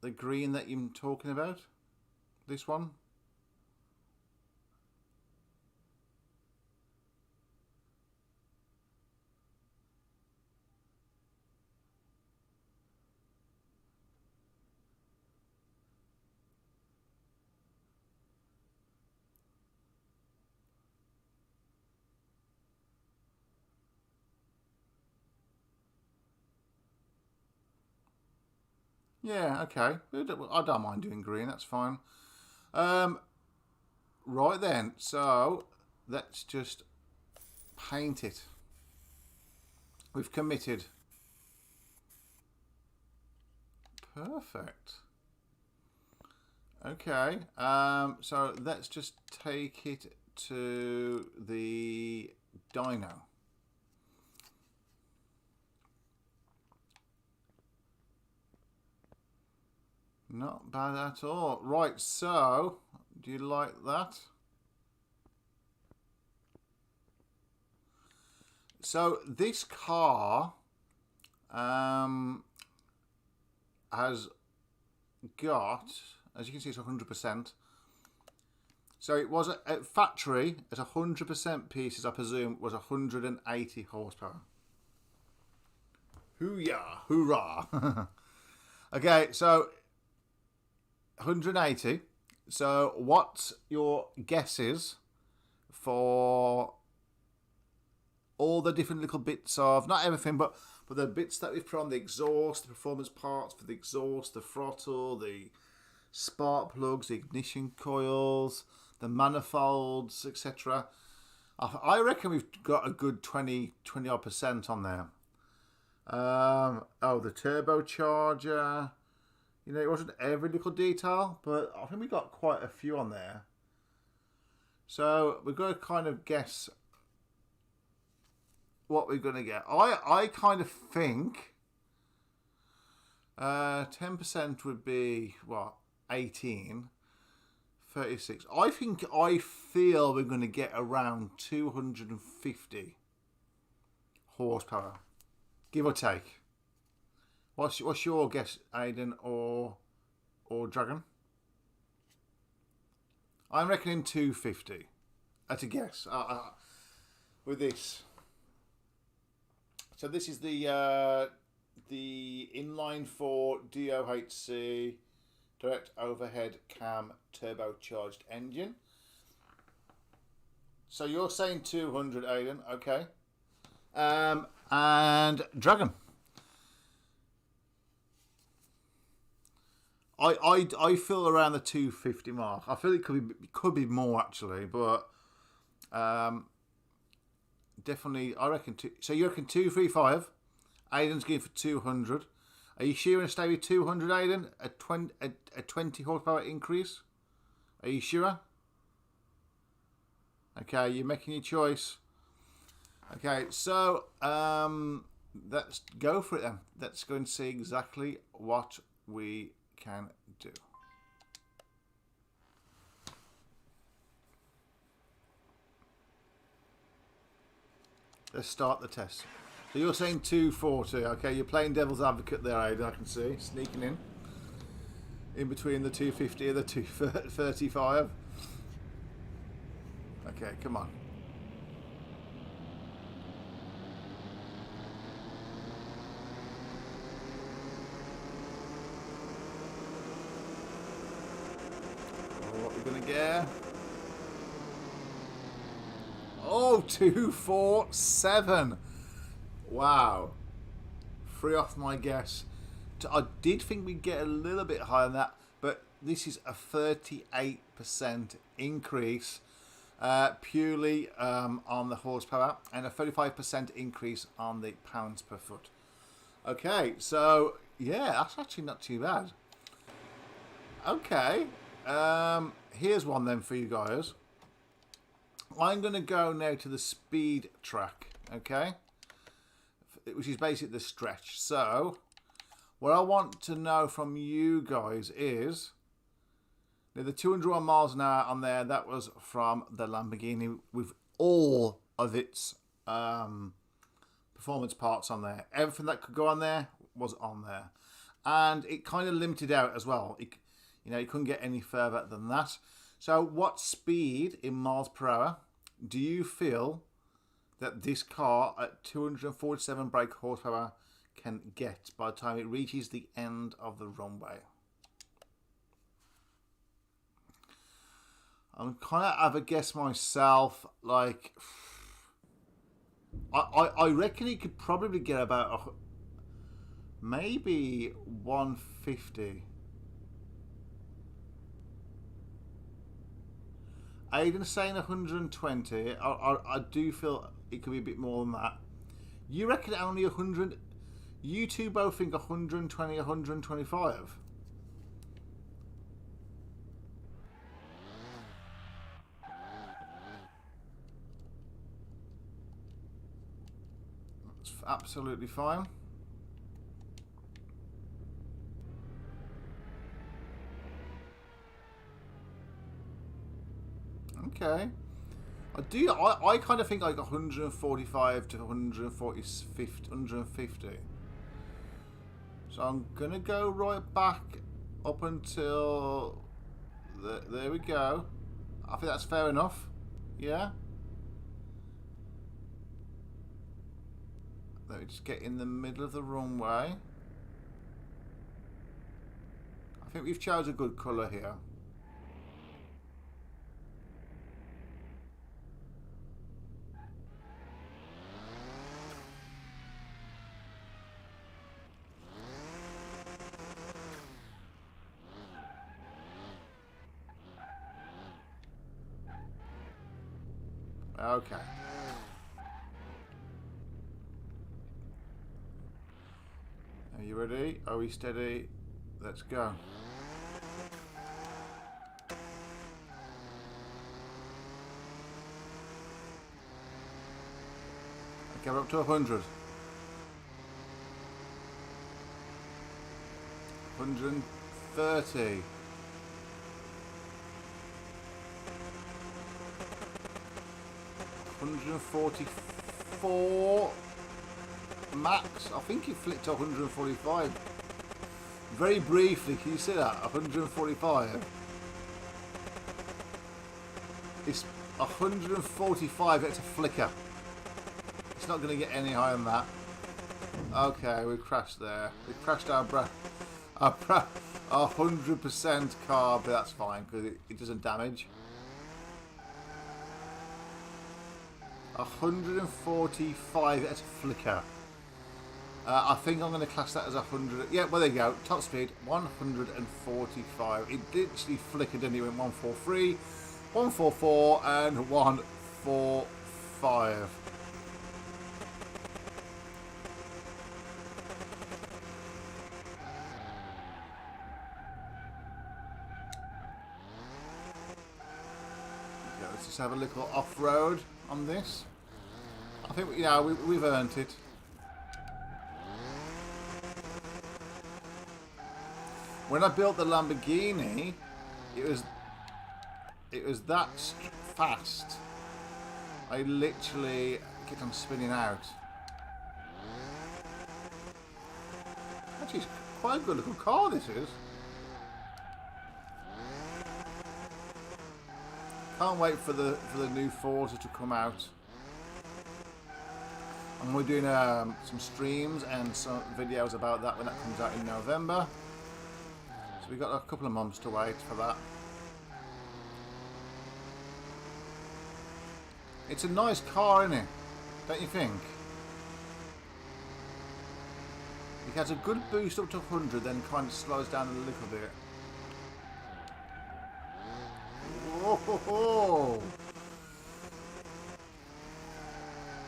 the green that you're talking about? This one? Yeah, okay. I don't mind doing green, that's fine. Right then, so let's just paint it. We've committed. Perfect. Okay, so let's just take it to the dyno. Not bad at all. Right, so do you like that? So this car has got, as you can see, it's 100%. So it was at factory at 100% pieces, I presume, was 180 horsepower. Hoo-yah, hoorah. Okay, so 180. So what's your guesses for all the different little bits of, not everything, but the bits that we've put on, the exhaust, the performance parts for the exhaust, the throttle, the spark plugs, ignition coils, the manifolds, etc. I reckon we've got a good 20 odd percent on there. Oh, the turbocharger. You know, it wasn't every little detail, but I think we got quite a few on there. So we've got to kind of guess what we're going to get. I kind of think 10% would be, what, 18, 36. I feel we're going to get around 250 horsepower, give or take. What's your guess, Aiden or Dragon? I'm reckoning 250. That's a guess. With this. So this is the inline 4 DOHC direct overhead cam turbocharged engine. So you're saying 200, Aiden, okay. And Dragon. I feel around the 250 mark. I feel it could be more actually, but definitely I reckon so you reckon 235. Aiden's going for 200. Are you sure to stay with 200, Aiden? A 20 horsepower increase? Are you sure? Okay, you're making your choice. Okay, so let's go for it then. Let's go and see exactly what we can do. Let's start the test. So you're saying 240, okay? You're playing devil's advocate there, Aiden, I can see. Sneaking in between the 250 and the 235. Okay, come on. What we're gonna get? Oh, 247. Wow. 3 off my guess. I did think we'd get a little bit higher than that, but this is a 38% increase purely on the horsepower and a 35% increase on the pounds per foot. Okay, so yeah, that's actually not too bad. Okay. Here's one then for you guys. I'm going to go now to the speed track, okay? Which is basically the stretch. So, what I want to know from you guys is, the 201 miles an hour on there, that was from the Lamborghini with all of its performance parts on there. Everything that could go on there was on there. And it kind of limited out as well. You couldn't get any further than that. So what speed in miles per hour do you feel that this car at 247 brake horsepower can get by the time it reaches the end of the runway? I'm kind of have a guess myself. Like, I reckon it could probably get about maybe 150. Aiden's saying 120. I do feel it could be a bit more than that. You reckon only 100? You two both think 120, 125? That's absolutely fine. Okay. I kind of think like 145 to 150. So I'm going to go right back up until... there we go. I think that's fair enough. Yeah? Let me just get in the middle of the runway. I think we've chosen a good colour here. Okay. Are you ready? Are we steady? Let's go. Okay, we're up to 100. 130. 144 max. I think it flipped to 145. Very briefly, can you see that? 145. It's 145. It's a flicker. It's not going to get any higher than that. Okay, we crashed there. We crashed our 100% car, but that's fine because it doesn't damage. 145 at a flicker. I think I'm going to class that as 100. Yeah, well, there you go. Top speed 145. It literally flickered and it went 143, 144, and 145. Okay, let's just have a little off-road on this. I think, yeah, we've earned it. When I built the Lamborghini, it was that fast. I literally kept on spinning out. Actually, it's quite a good little car, this is. Can't wait for the new Forza to come out. And we're doing some streams and some videos about that when that comes out in November. So we've got a couple of months to wait for that. It's a nice car, isn't it? Don't you think? It has a good boost up to 100, then kind of slows down a little bit. Whoa!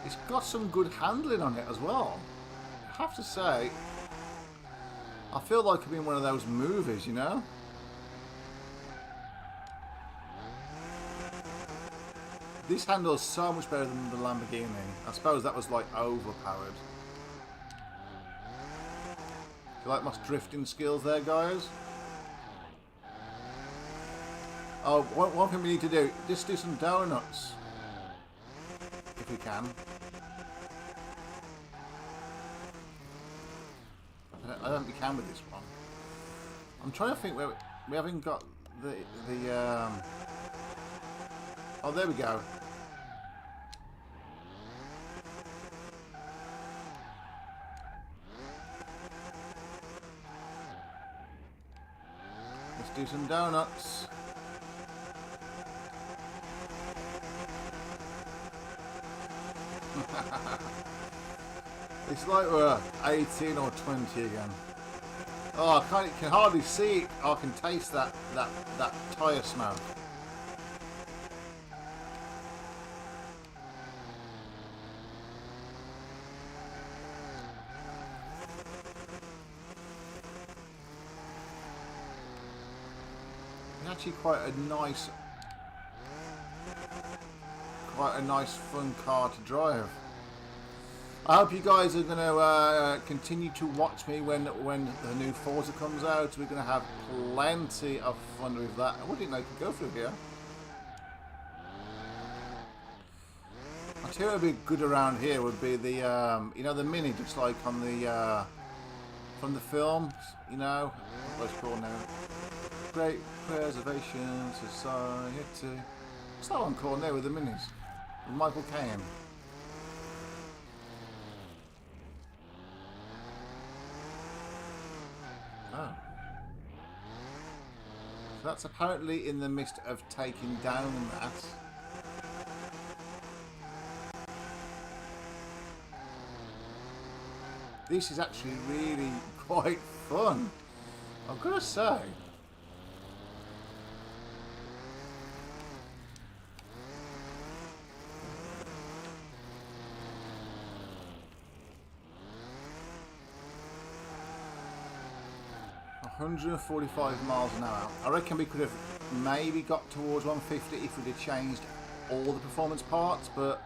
It's got some good handling on it as well. I have to say, I feel like I'm in one of those movies, you know? This handles so much better than the Lamborghini. I suppose that was like overpowered. You like my drifting skills there, guys? Oh, one thing we need to do, just do some donuts. If we can. I don't think we can with this one. I'm trying to think where we haven't got the oh, there we go. Let's do some donuts. It's like we're 18 or 20 again. Oh, I can hardly see it. I can taste that tyre smoke. It's actually quite a nice fun car to drive. I hope you guys are going to continue to watch me when the new Forza comes out. We're going to have plenty of fun with that. I didn't know you could go through here. I tell you what would be good around here would be the you know, the Mini, just like on the from the film. You know what it's called now? Great Preservation Society. What's that one called now with the Minis? With Michael Caine. Oh. So that's apparently in the midst of taking down that. This is actually really quite fun, I've got to say. 145 miles an hour. I reckon we could have maybe got towards 150 if we'd have changed all the performance parts, but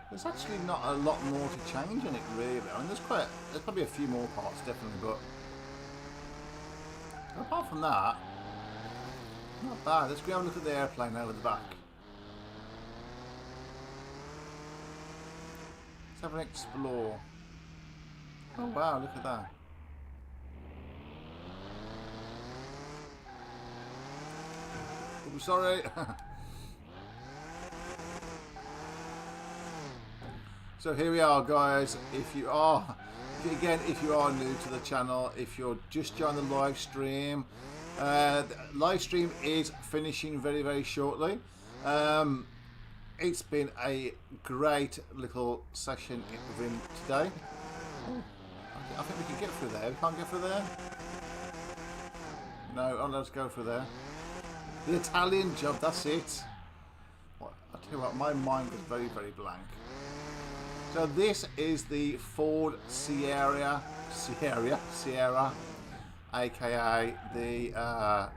there's actually not a lot more to change in it, really. I mean, there's probably a few more parts, definitely, but apart from that, not bad. Let's go have a look at the airplane over the back. Let's have an explore. Oh wow, look at that. I'm sorry. So here we are, guys. If you are new to the channel, if you're just joined the live stream is finishing very, very shortly. It's been a great little session with him today. Oh, I think we can get through there. We can't get through there? No, oh, let's go through there. The Italian job, that's it. I'll tell you what, my mind was very, very blank. So this is the Ford Sierra, aka the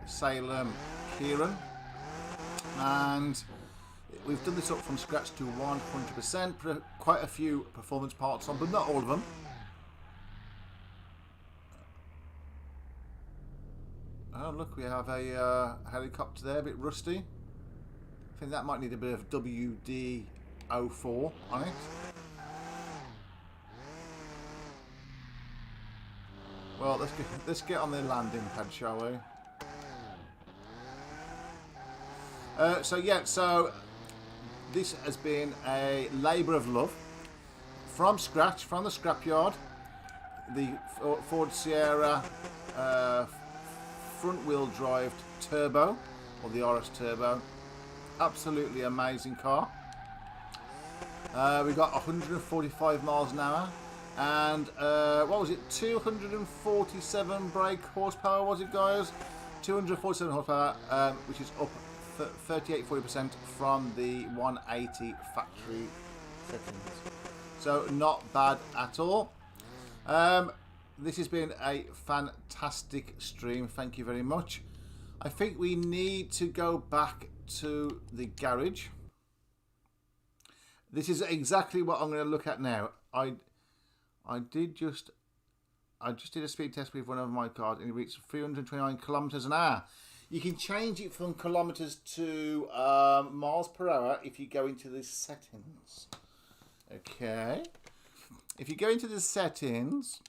Salem Kieran, and we've done this up from scratch to 100%. Put quite a few performance parts on, but not all of them. Oh look, we have a helicopter there, a bit rusty. I think that might need a bit of WD-04 on it. Well, let's get on the landing pad, shall we? So this has been a labour of love from scratch, from the scrapyard. The Ford Sierra front-wheel drive turbo, or the RS Turbo. Absolutely amazing car. We got 145 miles an hour. And what was it? 247 brake horsepower, was it, guys? 247 horsepower, which is up 38-40% from the 180 factory settings. So not bad at all. This has been a fantastic stream. Thank you very much. I think we need to go back to the garage. This is exactly what I'm going to look at now. I just did a speed test with one of my cars and it reached 329 kilometers an hour. You can change it from kilometers to miles per hour if you go into the settings. Okay. If you go into the settings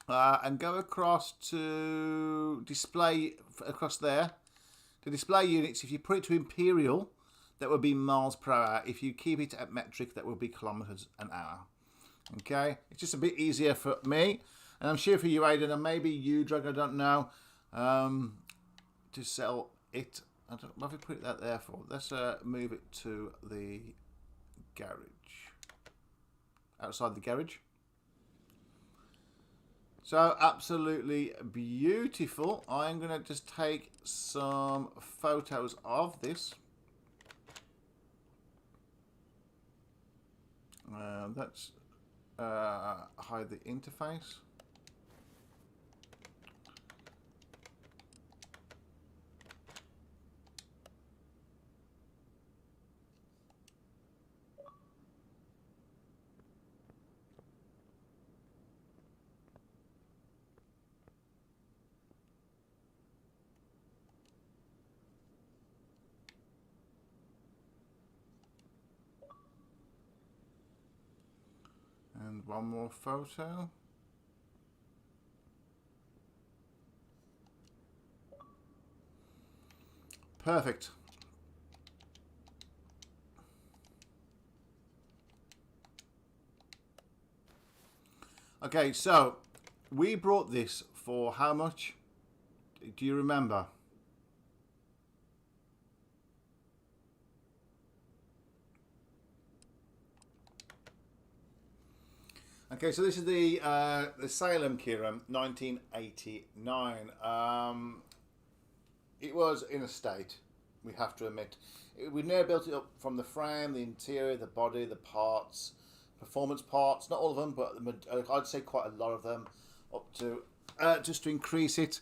and go across to display, across there, to display units, if you put it to imperial, that would be miles per hour. If you keep it at metric, that will be kilometers an hour. Okay, it's just a bit easier for me, and I'm sure for you, Aidan, and maybe you, Drag, I don't know, to sell it. I don't know what we put that there for. Let's move it to the garage, outside the garage. So absolutely beautiful. I'm gonna just take some photos of this. Let's hide the interface. And one more photo. Perfect. Okay, so we brought this for how much? Do you remember? Okay, so this is the Salem Kieran, 1989. It was in a state, we have to admit. We now built it up from the frame, the interior, the body, the parts, performance parts. Not all of them, but I'd say quite a lot of them, up to just to increase it.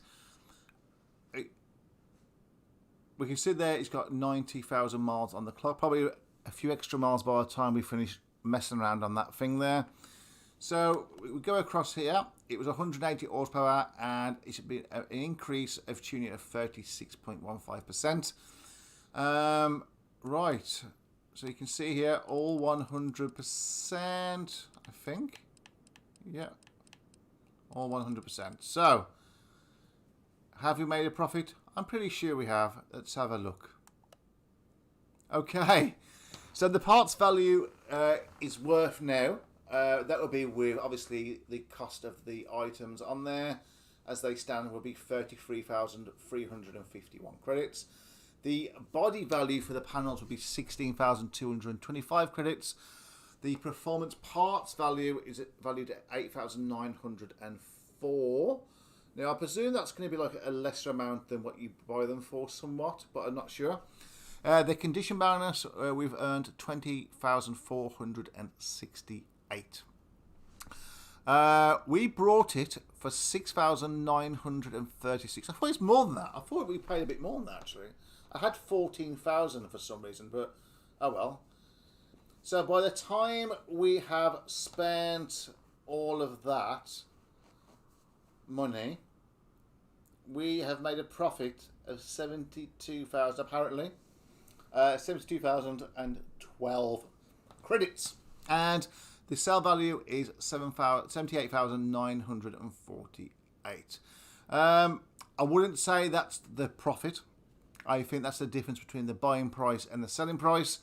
We can see there it's got 90,000 miles on the clock. Probably a few extra miles by the time we finish messing around on that thing there. So we go across here. It was 180 horsepower and it should be an increase of tuning of 36.15%. Right. So you can see here all 100%, I think. Yeah. All 100%. So, have we made a profit? I'm pretty sure we have. Let's have a look. Okay. So the parts value is worth now. That will be with obviously the cost of the items on there. As they stand will be 33,351 credits. The body value for the panels will be 16,225 credits. The performance parts value is valued at 8,904. Now, I presume that's going to be like a lesser amount than what you buy them for somewhat, but I'm not sure. The condition bonus, we've earned 20,468. We brought it for 6,936. I thought it's more than that. I thought we paid a bit more than that, actually. I had 14,000 for some reason, but oh well. So by the time we have spent all of that money, we have made a profit of 72,000 apparently. 72,012 credits. And the sale value is 78,948. I wouldn't say that's the profit. I think that's the difference between the buying price and the selling price.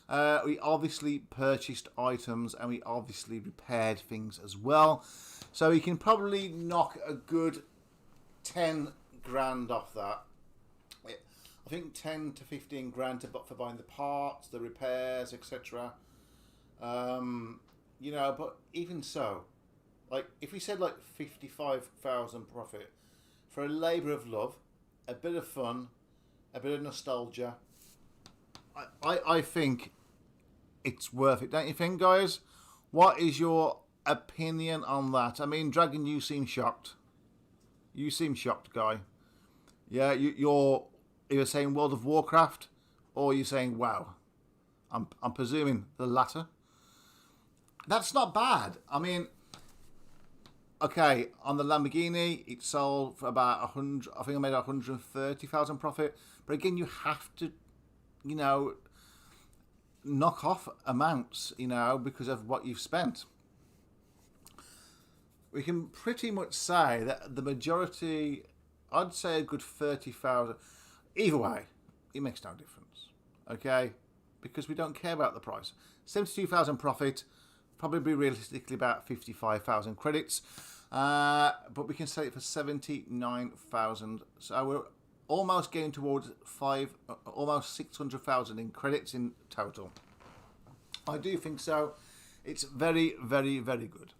We obviously purchased items and we obviously repaired things as well. So you can probably knock a good 10 grand off that. I think 10 to 15 grand for buying the parts, the repairs, etc. You know, but even so, like if we said like 55,000 profit for a labour of love, a bit of fun, a bit of nostalgia, I think it's worth it, don't you think, guys? What is your opinion on that? I mean, Dragon, you seem shocked. You seem shocked, guy. Yeah, you're either saying World of Warcraft or you're saying wow. I'm presuming the latter. That's not bad. I mean, okay, on the Lamborghini, it sold for about 100. I think I made 130,000 profit. But again, you have to, you know, knock off amounts, you know, because of what you've spent. We can pretty much say that the majority, I'd say a good 30,000. Either way, it makes no difference, okay? Because we don't care about the price. 72,000 profit, probably realistically about 55,000 credits. But we can sell it for 79,000. So we're almost getting towards almost 600,000 in credits in total. I do think so. It's very, very, very good.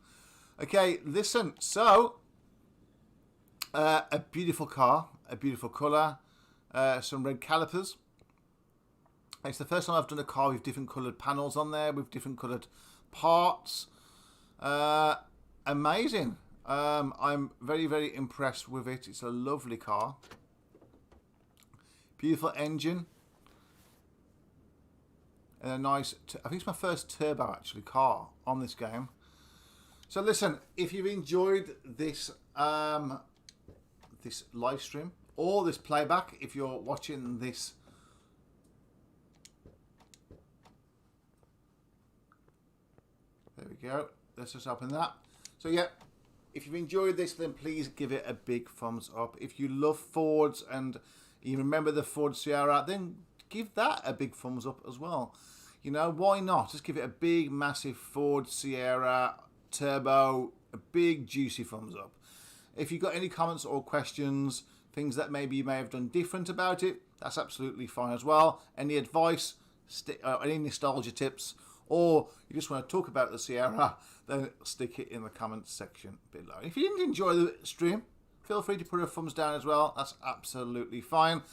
Okay, listen. So, a beautiful car, a beautiful colour, some red calipers. It's the first time I've done a car with different coloured panels on there, with different coloured parts. Amazing. I'm very, very impressed with it. It's a lovely car. Beautiful engine. And a nice, I think it's my first turbo actually car on this game. So listen, if you've enjoyed this this live stream or this playback, if you're watching this there we go, let's just open that. So yeah, if you've enjoyed this, then please give it a big thumbs up. If you love Fords and you remember the Ford Sierra, then give that a big thumbs up as well. You know, why not? Just give it a big, massive Ford Sierra Turbo, a big, juicy thumbs up. If you've got any comments or questions, things that maybe you may have done different about it, that's absolutely fine as well. Any advice, any nostalgia tips, or you just want to talk about the Sierra, then stick it in the comments section below. If you didn't enjoy the stream, feel free to put a thumbs down as well. That's absolutely fine.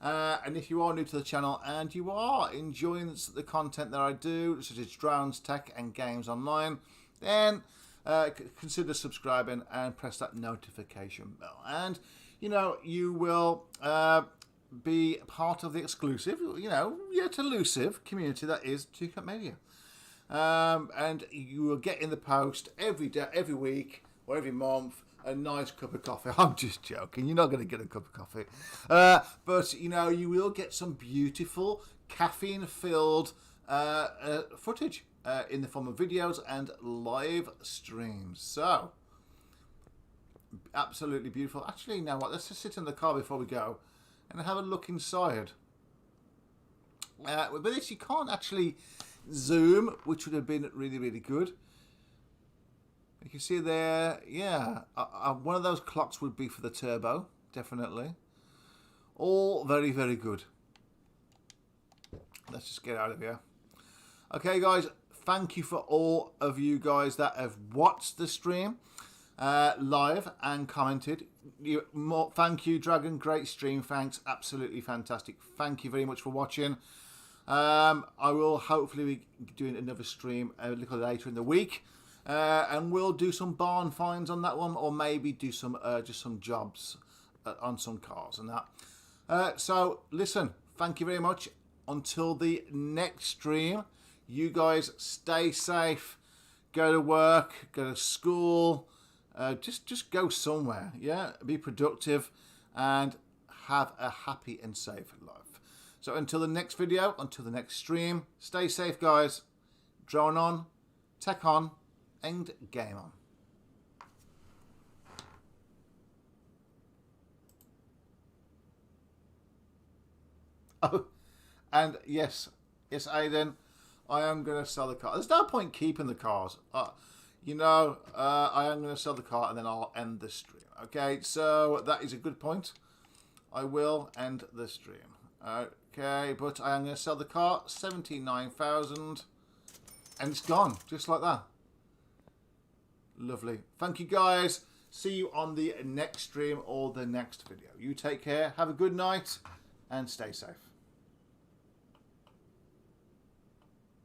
And if you are new to the channel and you are enjoying the content that I do, such as drones, tech, and games online, then consider subscribing and press that notification bell. And, you know, you will be part of the exclusive, you know, yet elusive community that is Two Cup Media. And you will get in the post every day, every week, or every month, a nice cup of coffee. I'm just joking. You're not going to get a cup of coffee. But, you know, you will get some beautiful caffeine-filled footage in the form of videos and live streams. So, absolutely beautiful. Actually, you know what? Let's just sit in the car before we go and have a look inside. With this, you can't actually zoom, which would have been really, really good. You can see there, yeah, one of those clocks would be for the turbo, definitely. All very, very good. Let's just get out of here. Okay, guys, thank you for all of you guys that have watched the stream live and commented. Thank you, Dragon. Great stream. Thanks. Absolutely fantastic. Thank you very much for watching. I will hopefully be doing another stream a little later in the week. And we'll do some barn finds on that one, or maybe do some just some jobs on some cars and that. So, listen, thank you very much. Until the next stream, you guys stay safe, go to work, go to school, just go somewhere, yeah? Be productive and have a happy and safe life. So until the next video, until the next stream, stay safe, guys. Drone on, tech on, and game on. Oh, and yes, Aiden, I am going to sell the car. There's no point keeping the cars. You know, I am going to sell the car and then I'll end the stream. Okay, so that is a good point. I will end the stream. Okay, but I am going to sell the car, 79,000, and it's gone, just like that. Lovely. Thank you, guys. See you on the next stream or the next video. You take care, have a good night, and stay safe.